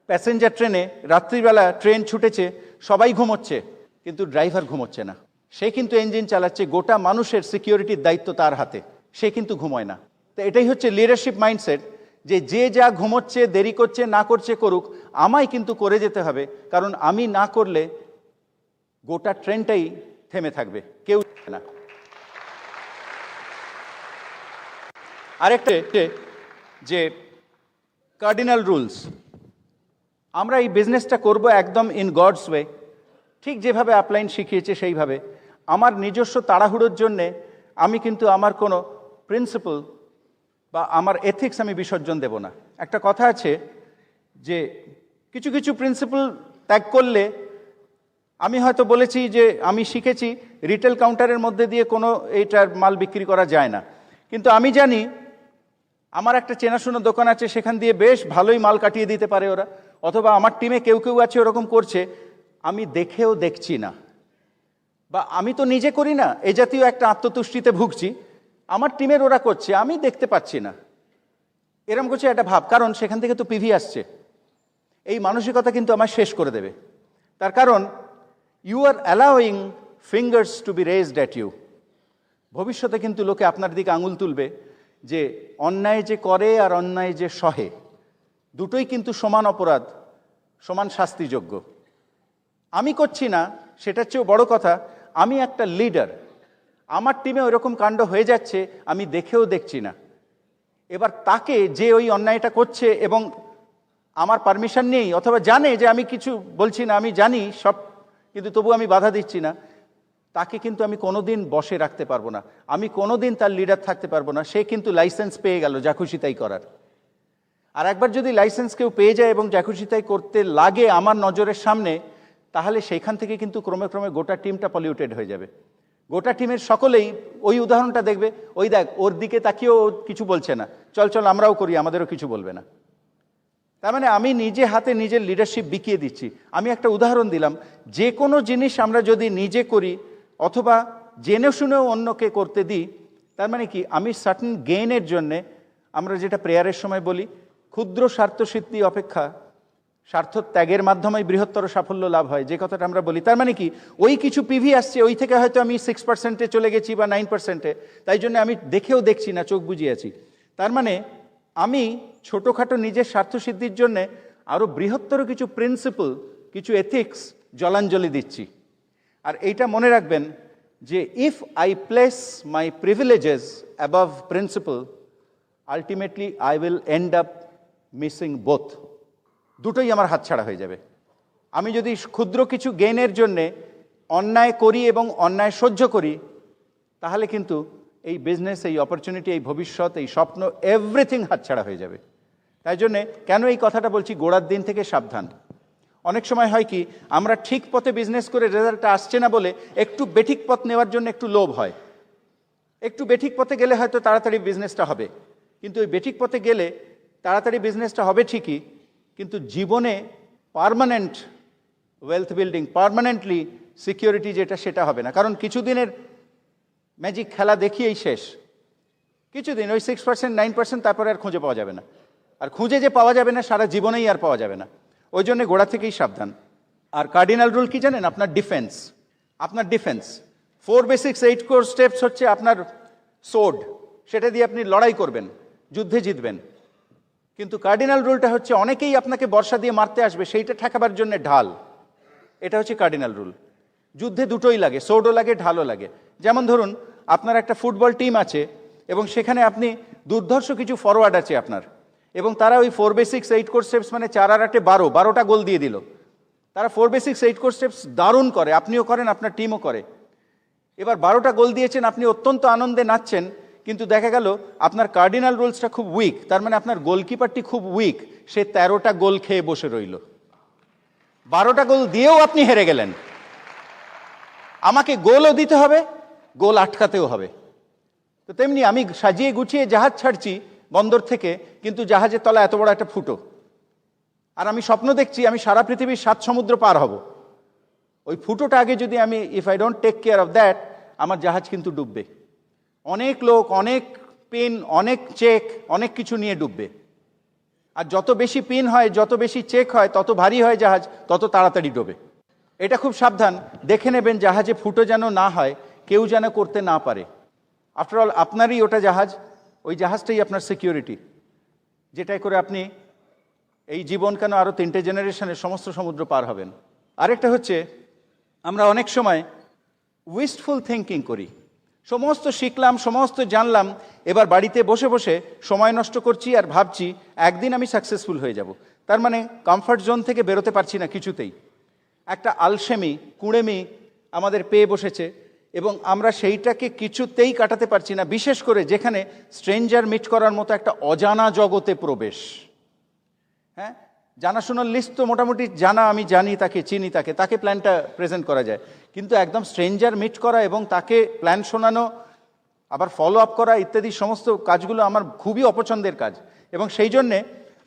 প্যাসেঞ্জার ট্রেনে, রাত্রিবেলা ট্রেন ছুটেছে, সবাই ঘুমোচ্ছে কিন্তু ড্রাইভার ঘুমোচ্ছে না, সে কিন্তু ইঞ্জিন চালাচ্ছে, গোটা মানুষের সিকিউরিটির দায়িত্ব তার হাতে, সে কিন্তু ঘুমোয় না। তো এটাই হচ্ছে লিডারশিপ মাইন্ডসেট, যে যে যা ঘুমোচ্ছে, দেরি করছে, না করছে করুক, আমায় কিন্তু করে যেতে হবে, কারণ আমি না করলে গোটা ট্রেনটাই থেমে থাকবে, কেউ না। আরেকটা যে কার্ডিনাল রুলস, আমরা এই বিজনেসটা করব একদম ইন গডস ওয়ে, ঠিক যেভাবে আপলাইন শিখিয়েছে সেইভাবে। আমার নিজস্ব তাড়াহুড়োর জন্যে আমি কিন্তু আমার কোনো প্রিন্সিপাল বা আমার এথিক্স আমি বিসর্জন দেব না। একটা কথা আছে যে কিছু কিছু প্রিন্সিপাল ত্যাগ করলে, আমি হয়তো বলেছি যে আমি শিখেছি রিটেল কাউন্টারের মধ্যে দিয়ে কোনো এইটার মাল বিক্রি করা যায় না, কিন্তু আমি জানি আমার একটা চেনাশোনা দোকান আছে, সেখান দিয়ে বেশ ভালোই মাল কাটিয়ে দিতে পারে ওরা। অথবা আমার টিমে কেউ কেউ আছে ওরকম করছে, আমি দেখেও দেখছি না, বা আমি তো নিজে করি না, এ জাতীয় একটা আত্মতুষ্টিতে ভুগছি, আমার টিমের ওরা করছে, আমি দেখতে পাচ্ছি না, এরকম করছে একটা ভাব, কারণ সেখান থেকে তো পিভি আসছে। এই মানসিকতা কিন্তু আমার শেষ করে দেবে। তার কারণ you are allowing fingers to be raised at you. ভবিষ্যতে কিন্তু লোকে আপনার দিকে আঙুল তুলবে যে অন্যায় যে করে আর অন্যায় যে সহে, দুটোই কিন্তু সমান অপরাধ, সমান শাস্তিযোগ্য। আমি করছি না, সেটার চেয়েও বড় কথা, আমি একটা লিডার, আমার টিমে ওইরকম কাণ্ড হয়ে যাচ্ছে, আমি দেখেও দেখছি না। এবার তাকে, যে ওই অন্যায়টা করছে এবং আমার পারমিশন নেই অথবা জানে যে আমি কিছু বলছি না, আমি জানি সব, কিন্তু তবু আমি বাধা দিচ্ছি না, তাকে কিন্তু আমি কোনোদিন বসে রাখতে পারবো না, আমি কোনোদিন তার লিডার থাকতে পারবো না। সে কিন্তু লাইসেন্স পেয়ে গেল যা খুশি তাই করার। আর একবার যদি লাইসেন্স কেউ পেয়ে যায় এবং যা খুশি তাই করতে লাগে আমার নজরের সামনে, তাহলে সেইখান থেকে কিন্তু ক্রমে ক্রমে গোটা টিমটা পলিউটেড হয়ে যাবে। গোটা টিমের সকলেই ওই উদাহরণটা দেখবে, ওই দেখ ওর দিকে তাকিয়েও কিছু বলছে না, চল চল আমরাও করি, আমাদেরও কিছু বলবে না। তার মানে আমি নিজে হাতে নিজের লিডারশিপ বিকিয়ে দিচ্ছি। আমি একটা উদাহরণ দিলাম, যে কোনো জিনিস আমরা যদি নিজে করি অথবা জেনে শুনেও অন্যকে করতে দিই, তার মানে কি আমি সার্টেন গেইনের জন্যে, আমরা যেটা প্রেয়ারের সময় বলি, ক্ষুদ্র স্বার্থসিদ্ধি অপেক্ষা স্বার্থ ত্যাগের মাধ্যমে বৃহত্তর সাফল্য লাভ হয়, যে কথাটা আমরা বলি। তার মানে কি ওই কিছু পিভি আসছে, ওই থেকে হয়তো আমি 6%-এ চলে গেছি বা 9%-এ, তাই জন্য আমি দেখেও দেখছি না, চোখ বুজিয়ে আছি। তার মানে আমি ছোটোখাটো নিজের স্বার্থসিদ্ধির জন্যে আরও বৃহত্তর কিছু প্রিন্সিপল, কিছু এথিক্স জলাঞ্জলি দিচ্ছি। আর এইটা মনে রাখবেন যে if I place my privileges above principle, ultimately I will end up missing both. দুটোই আমার হাতছাড়া হয়ে যাবে। আমি যদি ক্ষুদ্র কিছু গেইনের জন্যে অন্যায় করি এবং অন্যায় সহ্য করি, তাহলে কিন্তু এই বিজনেস, এই অপরচুনিটি, এই ভবিষ্যৎ, এই স্বপ্ন, এভরিথিং হাতছাড়া হয়ে যাবে। তাই জন্যে কেন এই কথাটা বলছি, গোড়ার দিন থেকে সাবধান। অনেক সময় হয় কি, আমরা ঠিক পথে বিজনেস করে রেজাল্টটা আসছে না বলে একটু বেঠিক পথ নেওয়ার জন্য একটু লোভ হয়। একটু বেঠিক পথে গেলে হয়তো তাড়াতাড়ি বিজনেসটা হবে, কিন্তু ওই বেঠিক পথে গেলে তাড়াতাড়ি বিজনেসটা হবে ঠিকই, কিন্তু জীবনে permanent wealth building, permanently security যেটা, সেটা হবে না। কারণ কিছুদিনের ম্যাজিক খেলা দেখিয়েই শেষ, কিছুদিন ওই 6%, 9%, তারপরে আর খুঁজে পাওয়া যাবে না। আর খুঁজে যে পাওয়া যাবে না, সারা জীবনেই আর পাওয়া যাবে না। ওই জন্য গোড়া থেকেই সাবধান। আর কার্ডিনাল রুল কি জানেন? আপনার ডিফেন্স। আপনার ডিফেন্স 4 বেসিক্স 8 কোর স্টেপস হচ্ছে আপনার সোর্ড, সেটা দিয়ে আপনি লড়াই করবেন, যুদ্ধে জিতবেন। কিন্তু কার্ডিনাল রুলটা হচ্ছে অনেকেই আপনাকে বর্ষা দিয়ে মারতে আসবে, সেইটা ঠেকাবার জন্য ঢাল। এটা হচ্ছে কার্ডিনাল রুল। যুদ্ধে দুটোই লাগে, সোর্ডও লাগে, ঢালও লাগে। যেমন ধরুন আপনার একটা ফুটবল টিম আছে এবং সেখানে আপনি দুর্ধর্ষ কিছু ফরওয়ার্ড আছে আপনার, এবং তারা ওই 4 বেসিক্স 8 কোর স্টেপস মানে 4 আর 8 12টা গোল দিয়ে দিল। তারা 4 বেসিক্স 8 কোর স্টেপস দারুণ করে, আপনিও করেন, আপনার টিমও করে। এবার 12টা গোল দিয়েছেন, আপনি অত্যন্ত আনন্দে নাচছেন, কিন্তু দেখা গেল আপনার কার্ডিনাল রুলসটা খুব উইক। তার মানে আপনার গোলকিপারটি খুব উইক, সে 13টা গোল খেয়ে বসে রইল। 12টা গোল দিয়েও আপনি হেরে গেলেন। আমাকে গোলও দিতে হবে, গোল আটকাতেও হবে। তো তেমনি আমি সাজিয়ে গুছিয়ে জাহাজ ছাড়ছি বন্দর থেকে, কিন্তু জাহাজের তলা এত বড় একটা ফুটো, আর আমি স্বপ্ন দেখছি আমি সারা পৃথিবীর 7 সমুদ্র পার হব। ওই ফুটোটা আগে যদি আমি, if I don't take care of that, আমার জাহাজ কিন্তু ডুববে। অনেক লোক, অনেক পিন, অনেক চেক, অনেক কিছু নিয়ে ডুববে। আর যত বেশি পিন হয়, যত বেশি চেক হয়, তত ভারী হয় জাহাজ, তত তাড়াতাড়ি ডোবে। এটা খুব সাবধান, দেখে নেবেন জাহাজে ফুটো যেন না হয়, কেউ যেন করতে না পারে। আফটার অল আপনারই ওটা জাহাজ, ওই জাহাজটাই আপনার সিকিউরিটি, যেটাই করে আপনি এই জীবন কেন আরও 3টে জেনারেশনের সমস্ত সমুদ্র পার হবেন। আরেকটা হচ্ছে, আমরা অনেক সময় উইস্টফুল থিঙ্কিং করি। সমস্ত শিখলাম, সমস্ত জানলাম, এবার বাড়িতে বসে বসে সময় নষ্ট করছি আর ভাবছি একদিন আমি সাকসেসফুল হয়ে যাব। তার মানে কমফর্ট জোন থেকে বেরোতে পারছি না কিছুতেই। একটা আলসেমি, কুঁড়েমি আমাদের পেয়ে বসেছে এবং আমরা সেইটাকে কিছুতেই কাটাতে পারছি না। বিশেষ করে যেখানে স্ট্রেঞ্জার মিট করার মতো একটা অজানা জগতে প্রবেশ। হ্যাঁ, জানাশোনার লিস্ট তো মোটামুটি জানা, আমি জানি তাকে, চিনি তাকে, তাকে প্ল্যানটা প্রেজেন্ট করা যায়। কিন্তু একদম স্ট্রেঞ্জার মিট করা এবং তাকে প্ল্যান শোনানো, আবার ফলো আপ করা ইত্যাদি সমস্ত কাজগুলো আমার খুবই অপছন্দের কাজ, এবং সেই জন্যে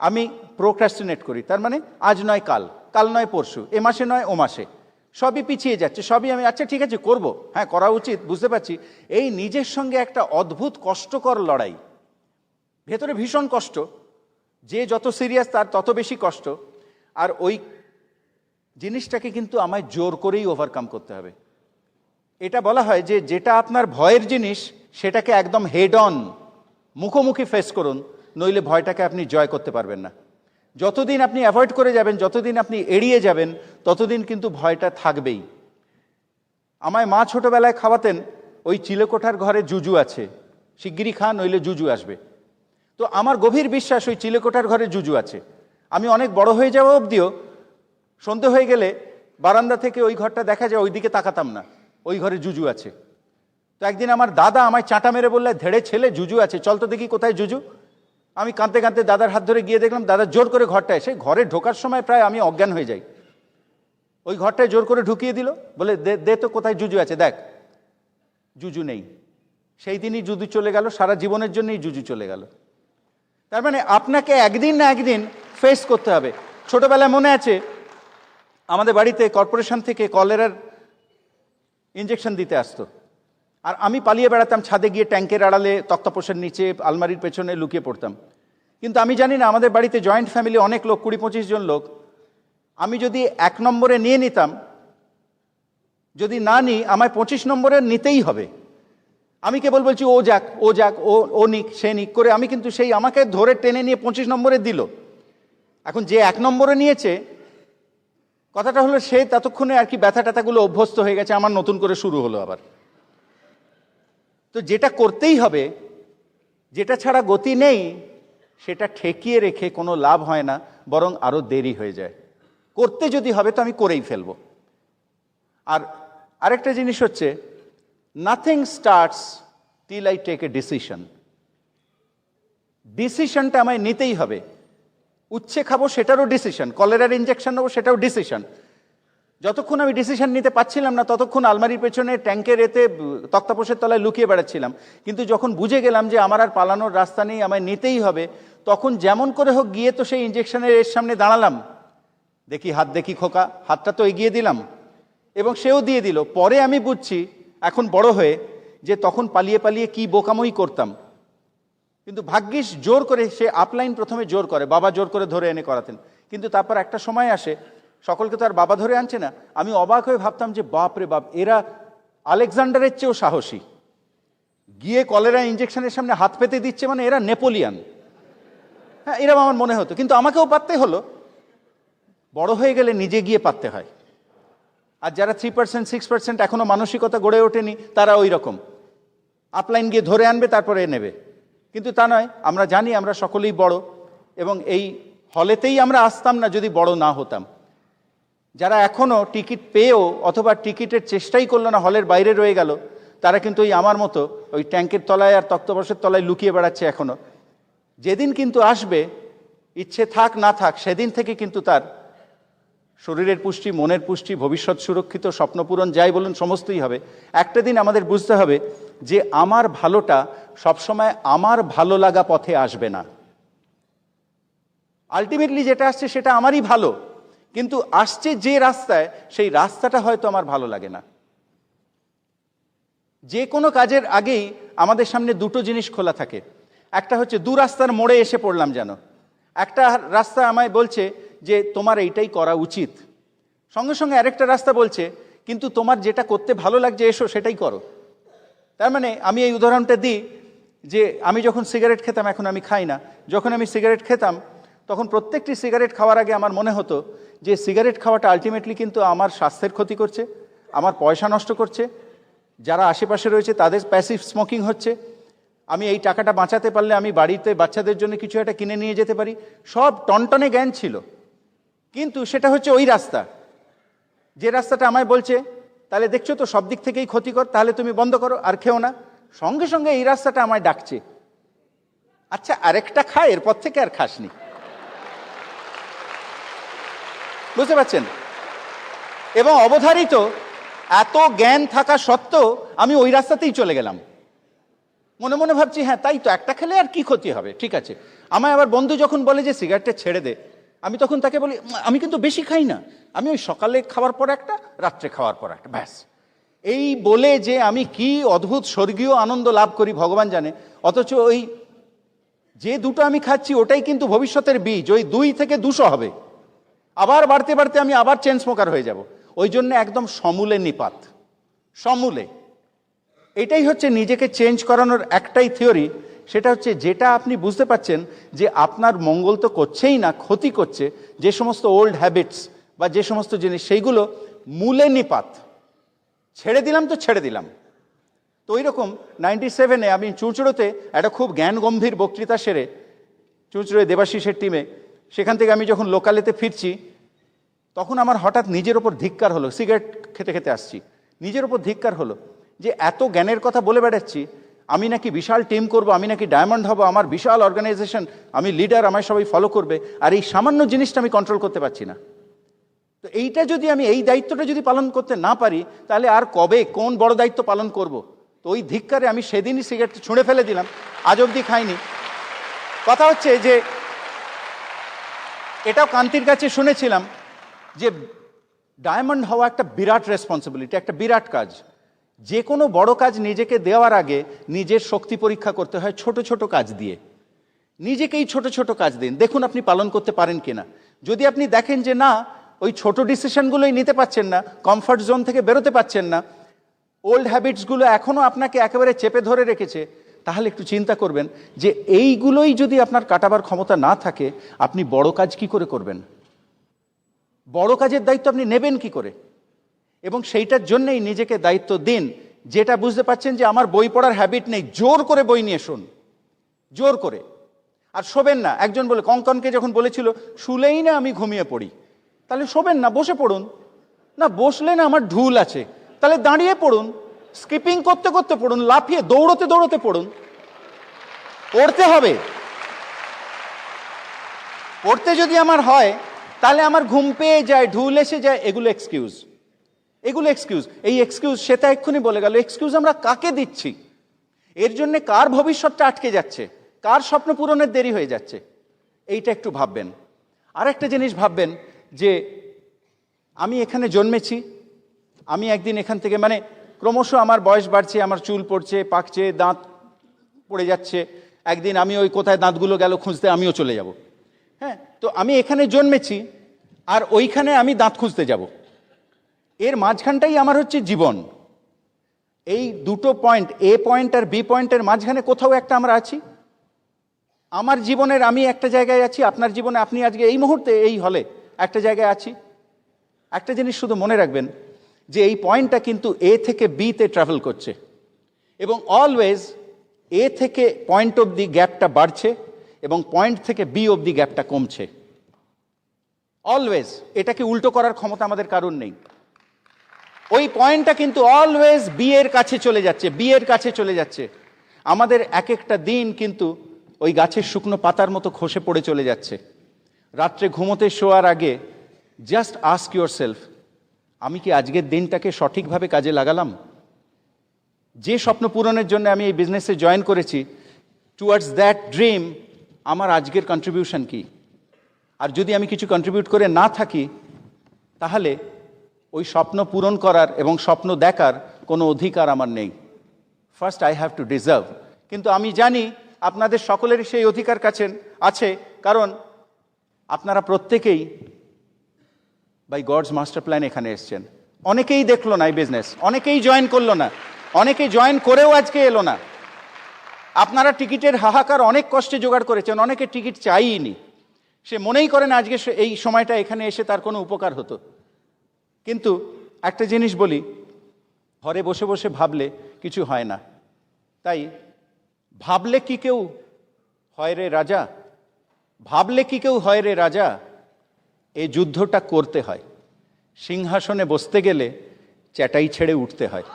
আমি প্রোক্রাস্টিনেট করি। তার মানে আজ নয় কাল, কাল নয় পরশু, এ মাসে নয় ও মাসে, সবই পিছিয়ে যাচ্ছে, সবই আমি আচ্ছা ঠিক আছে করব, হ্যাঁ করা উচিত, বুঝতে পারছি। এই নিজের সঙ্গে একটা অদ্ভুত কষ্টকর লড়াই, ভেতরে ভীষণ কষ্ট। যে যত সিরিয়াস তার তত বেশি কষ্ট। আর ওই জিনিসটাকে কিন্তু আমায় জোর করেই ওভারকাম করতে হবে। এটা বলা হয় যে যেটা আপনার ভয়ের জিনিস সেটাকে একদম হেড অন মুখোমুখি ফেস করুন, নইলে ভয়টাকে আপনি জয় করতে পারবেন না। যতদিন আপনি অ্যাভয়েড করে যাবেন, যতদিন আপনি এড়িয়ে যাবেন, ততদিন কিন্তু ভয়টা থাকবেই। আমায় মা ছোটবেলায় খাওয়াতেন, ওই চিলেকোঠার ঘরে জুজু আছে, শিগগিরই খা নইলে জুজু আসবে। তো আমার গভীর বিশ্বাস ওই চিলেকোঠার ঘরে জুজু আছে। আমি অনেক বড় হয়ে যাওয়া অবধিও সন্ধে হয়ে গেলে বারান্দা থেকে ওই ঘরটা দেখা যায়, ওই দিকে তাকাতাম না, ওই ঘরে জুজু আছে। তো একদিন আমার দাদা আমায় চাঁটা মেরে বললে, ধেড়ে ছেলে, জুজু আছে, চল তো দেখি কোথায় জুজু। আমি কাঁদতে কাঁদতে দাদার হাত ধরে গিয়ে দেখলাম দাদা জোর করে ঘরটা এসে, ঘরে ঢোকার সময় প্রায় আমি অজ্ঞান হয়ে যাই। ওই ঘরটায় জোর করে ঢুকিয়ে দিল, বলে দে তো কোথায় জুজু আছে দেখ। জুজু নেই। সেই দিনই জুজু চলে গেল, সারা জীবনের জন্যই জুজু চলে গেল। তার মানে আপনাকে একদিন না একদিন ফেস করতে হবে। ছোটবেলায় মনে আছে আমাদের বাড়িতে কর্পোরেশন থেকে কলেরার ইঞ্জেকশন দিতে আসতো, আর আমি পালিয়ে বেড়াতাম ছাদে গিয়ে, ট্যাঙ্কের আড়ালে, তক্তাপোষের নিচে, আলমারির পেছনে লুকিয়ে পড়তাম। কিন্তু আমি জানি না, আমাদের বাড়িতে জয়েন্ট ফ্যামিলি, অনেক লোক, 20-25 জন লোক। আমি যদি 1 নম্বরে নিয়ে নিতাম, যদি না নিই আমায় 25 নম্বরে নিতেই হবে। আমি কেবল বলছি ও যাক, ও যাক, ও নিক, সে নিক করে আমি কিন্তু সেই আমাকে ধরে টেনে নিয়ে 25 নম্বরে দিল। এখন যে 1 নম্বরে নিয়েছে, কথাটা হলো সে ততক্ষণে আর কি ব্যথা ট্যাথাগুলো অভ্যস্ত হয়ে গেছে, আমার নতুন করে শুরু হলো আবার। তো যেটা করতেই হবে, যেটা ছাড়া গতি নেই, সেটা ঠেকিয়ে রেখে কোনো লাভ হয় না, বরং আরো দেরি হয়ে যায়। করতে যদি হবে তো আমি করেই ফেলবো। আর আরেকটা জিনিস হচ্ছে, nothing starts till I take a decision. ডিসিশনটা আমায় নিতেই হবে। উচ্ছে খাবো সেটারও ডিসিশন, কলেরার ইঞ্জেকশন নেবো সেটাও ডিসিশন। যতক্ষণ আমি ডিসিশন নিতে পারছিলাম না, ততক্ষণ আলমারির পেছনে, ট্যাঙ্কের এতে, তক্তাপোষের তলায় লুকিয়ে বেড়াচ্ছিলাম। কিন্তু যখন বুঝে গেলাম যে আমার আর পালানোর রাস্তা নেই, আমায় নিতেই হবে, তখন যেমন করে হোক গিয়ে তো সেই ইঞ্জেকশনের এর সামনে দাঁড়ালাম। দেখি হাত, দেখি খোকা, হাতটা তো এগিয়ে দিলাম, এবং সেও দিয়ে দিল। পরে আমি বুঝছি এখন বড় হয়ে যে তখন পালিয়ে পালিয়ে কি বোকামই করতাম। কিন্তু ভাগ্যিস জোর করে, সে আপলাইন প্রথমে জোর করে, বাবা জোর করে ধরে এনে করাতেন। কিন্তু তারপর একটা সময় আসে, সকলকে তো আর বাবা ধরে আনছে না। আমি অবাক হয়ে ভাবতাম যে বাপ রে বাপ, এরা আলেকজান্ডারের চেয়েও সাহসী। গিয়ে কলেরা ইঞ্জেকশনের সামনে হাত পেতে দিচ্ছে, মানে এরা নেপোলিয়ান। হ্যাঁ, এরকম আমার মনে হতো। কিন্তু আমাকেও পারতে হলো। বড় হয়ে গেলে নিজে গিয়ে পারতে হয়। আর যারা 3%, 6% এখনো মানসিকতা গড়ে ওঠেনি, তারা ওই রকম আপলাইন গিয়ে ধরে আনবে, তারপরে নেবে। কিন্তু তা নয়, আমরা জানি আমরা সকলেই বড়, এবং এই হলেতেই আমরা আসতাম না যদি বড় না হতাম। যারা এখনো টিকিট পেয়েও অথবা টিকিটের চেষ্টাই করলো না, হলের বাইরে রয়ে গেল, তারা কিন্তু ওই আমার মতো ওই ট্যাঙ্কের তলায় আর তক্তপোষের তলায় লুকিয়ে বেড়াচ্ছে এখনো। যেদিন কিন্তু আসবে, ইচ্ছে থাক না থাক, সেদিন থেকে কিন্তু তার শরীরের পুষ্টি, মনের পুষ্টি, ভবিষ্যৎ সুরক্ষিত, স্বপ্নপূরণ, যাই বলুন, সমস্তই হবে। একটা দিন আমাদের বুঝতে হবে যে আমার ভালোটা সবসময় আমার ভালো লাগা পথে আসবে না। আলটিমেটলি যেটা আসছে সেটা আমারই ভালো, কিন্তু আসছে যে রাস্তায়, সেই রাস্তাটা হয়তো আমার ভালো লাগে না। যে কোনো কাজের আগেই আমাদের সামনে দুটো জিনিস খোলা থাকে। একটা হচ্ছে, দু রাস্তার মোড়ে এসে পড়লাম যেন, একটা রাস্তা আমায় বলছে যে তোমার এইটাই করা উচিত, সঙ্গে সঙ্গে আরেকটা রাস্তা বলছে কিন্তু তোমার যেটা করতে ভালো লাগছে এসো সেটাই করো। তার মানে আমি এই উদাহরণটা দিই যে আমি যখন সিগারেট খেতাম, এখন আমি খাই না, যখন আমি সিগারেট খেতাম তখন প্রত্যেকটি সিগারেট খাওয়ার আগে আমার মনে হতো যে সিগারেট খাওয়াটা আলটিমেটলি কিন্তু আমার স্বাস্থ্যের ক্ষতি করছে, আমার পয়সা নষ্ট করছে, যারা আশেপাশে রয়েছে তাদের প্যাসিভ স্মোকিং হচ্ছে, আমি এই টাকাটা বাঁচাতে পারলে আমি বাড়িতে বাচ্চাদের জন্য কিছু একটা কিনে নিয়ে যেতে পারি। সব টনটনে জ্ঞান ছিল, কিন্তু সেটা হচ্ছে ওই রাস্তা, যে রাস্তাটা আমায় বলছে তাহলে দেখছো তো সব দিক থেকেই ক্ষতিকর, তাহলে তুমি বন্ধ করো আর খেও না। সঙ্গে সঙ্গে এই রাস্তাটা আমায় ডাকছে, আচ্ছা আরেকটা খা, এরপর থেকে আর খাসনি। বুঝতে পারছেন? এবং অবধারিত এত জ্ঞান থাকা সত্ত্বেও আমি ওই রাস্তাতেই চলে গেলাম। মনে মনে ভাবছি হ্যাঁ তাই তো, একটা খেলে আর কি ক্ষতি হবে, ঠিক আছে। আমায় আবার বন্ধু যখন বলে যে সিগারেটটা ছেড়ে দে, আমি তখন তাকে বলি আমি কিন্তু বেশি খাই না, আমি ওই সকালে খাওয়ার পর একটা, রাত্রে খাওয়ার পর একটা, ব্যাস। এই বলে যে আমি কি অদ্ভুত স্বর্গীয় আনন্দ লাভ করি ভগবান জানে। অথচ ওই যে দুটো আমি খাচ্ছি ওটাই কিন্তু ভবিষ্যতের বীজ, ওই 2 থেকে 200 হবে। আবার বাড়তে বাড়তে আমি আবার চেন স্মোকার হয়ে যাব। ওই জন্য একদম সমূলে নিপাত, সমূলে। এটাই হচ্ছে নিজেকে চেঞ্জ করানোর একটাই থিওরি, সেটা হচ্ছে যেটা আপনি বুঝতে পাচ্ছেন যে আপনার মঙ্গল তো করছেই না, ক্ষতি করছে, যে সমস্ত ওল্ড হ্যাবিটস বা যে সমস্ত জিনিস, সেইগুলো মূলে নিপাত। ছেড়ে দিলাম তো ছেড়ে দিলাম। তো ওই রকম 97-এ আমি চুঁচুড়োতে একটা খুব জ্ঞান গম্ভীর বক্তৃতা সেরে, চুঁচুড়োয় দেবাশিসের টিমে, সেখান থেকে আমি যখন লোকালেতে ফিরছি, তখন আমার হঠাৎ নিজের ওপর ধিক্কার হলো। সিগারেট খেতে খেতে আসছি, নিজের ওপর ধিক্কার হলো যে এত জ্ঞানের কথা বলে বেড়াচ্ছি, আমি নাকি বিশাল টিম করব, আমি নাকি ডায়মন্ড হব, আমার বিশাল অর্গানাইজেশন, আমি লিডার, আমায় সবাই ফলো করবে, আর এই সামান্য জিনিসটা আমি কন্ট্রোল করতে পারছি না। তো এইটা যদি আমি, এই দায়িত্বটা যদি পালন করতে না পারি, তাহলে আর কবে কোন বড় দায়িত্ব পালন করব? তো ওই ধিক্কারে আমি সেদিনই সিগারেট ছুঁড়ে ফেলে দিলাম, আজ অবধি খাইনি। কথা হচ্ছে যে এটাও কান্তির কাছে শুনেছিলাম যে ডায়মন্ড হওয়া একটা বিরাট রেসপন্সিবিলিটি, একটা বিরাট কাজ। যে কোনো বড় কাজ নিজেকে দেওয়ার আগে নিজের শক্তি পরীক্ষা করতে হয় ছোট ছোট কাজ দিয়ে। নিজেকেই ছোট ছোট কাজ দিন, দেখুন আপনি পালন করতে পারেন কিনা। যদি আপনি দেখেন যে না, ওই ছোট ডিসিশনগুলোই নিতে পারছেন না, কমফর্ট জোন থেকে বেরোতে পারছেন না, ওল্ড হ্যাবিটসগুলো এখনও আপনাকে একেবারে চেপে ধরে রেখেছে, তাহলে একটু চিন্তা করবেন যে এইগুলোই যদি আপনার কাটাবার ক্ষমতা না থাকে, আপনি বড় কাজ কি করে করবেন? বড় কাজের দায়িত্ব আপনি নেবেন কি করে? এবং সেইটার জন্যই নিজেকে দায়িত্ব দিন। যেটা বুঝতে পাচ্ছেন যে আমার বই পড়ার হ্যাবিট নেই, জোর করে বই নিয়ে শুন, জোর করে। আর শোবেন না। একজন বলে, কঙ্কনকে যখন বলেছিল শুলেই না আমি ঘুমিয়ে পড়ি, তাহলে শোবেন না, বসে পড়ুন। না বসলে না আমার ঢুল আছে, তাহলে দাঁড়িয়ে পড়ুন, স্কিপিং করতে করতে পড়ুন, লাফিয়ে দৌড়তে দৌড়তে পড়ুন। পড়তে হবে। পড়তে যদি আমার হয়, তাহলে আমার ঘুম পেয়ে যায়, ঢুল এসে যায়, এগুলো এক্সকিউজ, এগুলো এক্সকিউজ। এই এক্সকিউজ, সেটা এক্ষুনি বলে গেল, এক্সকিউজ আমরা কাকে দিচ্ছি? এর জন্য কার ভবিষ্যৎটা আটকে যাচ্ছে, কার স্বপ্ন পূরণের দেরি হয়ে যাচ্ছে, এইটা একটু ভাববেন। আর একটা জিনিস ভাববেন যে আমি এখানে জন্মেছি, আমি একদিন এখান থেকে, মানে ক্রমশ আমার বয়স বাড়ছে, আমার চুল পড়ছে, পাকছে, দাঁত পড়ে যাচ্ছে, একদিন আমি ওই কোথায় দাঁতগুলো গেল খুঁজতে আমিও চলে যাব। হ্যাঁ, তো আমি এখানে জন্মেছি আর ওইখানে আমি দাঁত খুঁজতে যাব, এর মাঝখানটাই আমার হচ্ছে জীবন। এই দুটো পয়েন্ট, এ পয়েন্ট আর বি পয়েন্টের মাঝখানে কোথাও একটা আমরা আছি। আমার জীবনের আমি একটা জায়গায় আছি, আপনার জীবনে আপনি আজকে এই মুহূর্তে এই হলে একটা জায়গায় আছি। একটা জিনিস শুধু মনে রাখবেন যে এই পয়েন্টটা কিন্তু এ থেকে বিতে ট্রাভেল করছে, এবং অলওয়েজ এ থেকে পয়েন্ট অবধি গ্যাপটা বাড়ছে এবং পয়েন্ট থেকে বি অবধি গ্যাপটা কমছে। অলওয়েজ। এটাকে উল্টো করার ক্ষমতা আমাদের কারণ নেই। ওই পয়েন্টটা কিন্তু অলওয়েজ বি এর কাছে চলে যাচ্ছে, বি এর কাছে চলে যাচ্ছে। আমাদের এক একটা দিন কিন্তু ওই গাছের শুকনো পাতার মতো খসে পড়ে চলে যাচ্ছে। রাত্রে ঘুমোতে শোয়ার আগে জাস্ট আস্ক ইউর সেলফ, আমি কি আজকের দিনটাকে সঠিকভাবে কাজে লাগালাম? যে স্বপ্ন পূরণের জন্য আমি এই বিজনেসে জয়েন করেছি, টুয়ার্ডস দ্যাট ড্রিম আমার আজকের কন্ট্রিবিউশন কি? আর যদি আমি কিছু কন্ট্রিবিউট করে না থাকি, তাহলে ওই স্বপ্ন পূরণ করার এবং স্বপ্ন দেখার কোনো অধিকার আমার নেই। First I have two deserve. কিন্তু আমি জানি আপনাদের সকলেরই সেই অধিকার কাছে আছে, কারণ আপনারা প্রত্যেকেই বাই গডস মাস্টার প্ল্যান এখানে এসছেন। অনেকেই দেখলো না এই বিজনেস, অনেকেই জয়েন করলো না, অনেকেই জয়েন করেও আজকে এলো না। আপনারা টিকিটের হাহাকার অনেক কষ্টে জোগাড় করেছেন, অনেকে টিকিট চাইনি, সে মনেই করে না আজকে এই সময়টা এখানে এসে তার কোনো উপকার হতো। কিন্তু একটা জিনিস বলি, ঘরে বসে বসে ভাবলে কিছু হয় না। তাই ভাবলে কি কেউ হয় রে রাজা? ভাবলে কি কেউ হয় রে রাজা? এই যুদ্ধটা করতে হয়। সিংহাসনে বসতে গেলে চ্যাটাই ছেড়ে উঠতে হয়।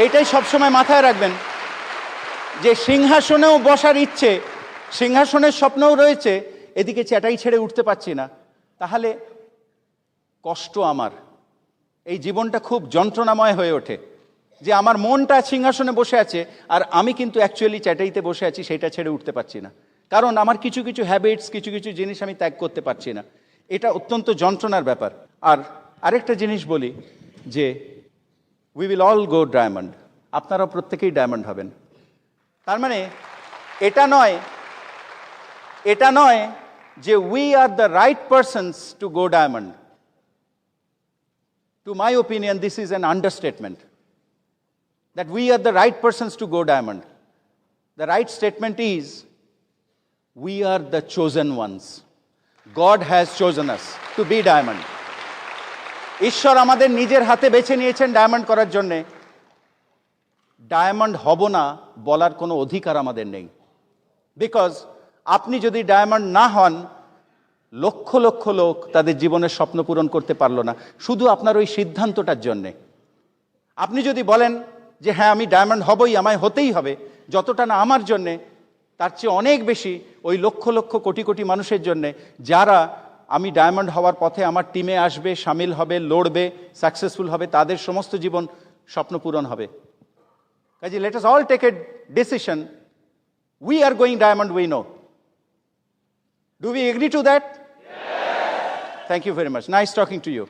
এইটাই সবসময় মাথায় রাখবেন যে সিংহাসনেও বসার ইচ্ছে, সিংহাসনের স্বপ্নও রয়েছে, এদিকে চ্যাটাই ছেড়ে উঠতে পারছি না, তাহলে কষ্ট আমার। এই জীবনটা খুব যন্ত্রণাময় হয়ে ওঠে যে আমার মনটা সিংহাসনে বসে আছে আর আমি কিন্তু অ্যাকচুয়ালি চ্যাটাইতে বসে আছি, সেটা ছেড়ে উঠতে পারছি না, কারণ আমার কিছু কিছু হ্যাবিটস, কিছু কিছু জিনিস আমি ত্যাগ করতে পারছি না। এটা অত্যন্ত যন্ত্রণার ব্যাপার। আর আরেকটা জিনিস বলি যে we will all go diamond. আপনারাও প্রত্যেকেই ডায়মন্ড হবেন। তার মানে এটা নয় যে we are the right persons to go diamond, to my opinion, this is an understatement. That we are the right persons to go diamond. The right statement is, we are the chosen ones. God has chosen us to be diamond. ঈশ্বর আমাদের নিজের হাতে বেছে নিয়েছেন diamond করার জন্যে। Diamond হব না বলার কোনো অধিকার আমাদের নেই। বিকজ আপনি যদি ডায়মন্ড না হন, লক্ষ লক্ষ লোক তাদের জীবনের স্বপ্ন পূরণ করতে পারলো না শুধু আপনার ওই সিদ্ধান্তটার জন্যে। আপনি যদি বলেন যে হ্যাঁ আমি ডায়মন্ড হবই, আমায় হতেই হবে, যতটা না আমার জন্যে তার চেয়ে অনেক বেশি ওই লক্ষ লক্ষ কোটি কোটি মানুষের জন্যে যারা আমি ডায়মন্ড হওয়ার পথে আমার টিমে আসবে, সামিল হবে, লড়বে, সাকসেসফুল হবে, তাদের সমস্ত জীবন স্বপ্ন পূরণ হবে। কাজে let us all take a decision, we are going diamond, we know. Do we agree to that? Yes. Thank you very much. Nice talking to you.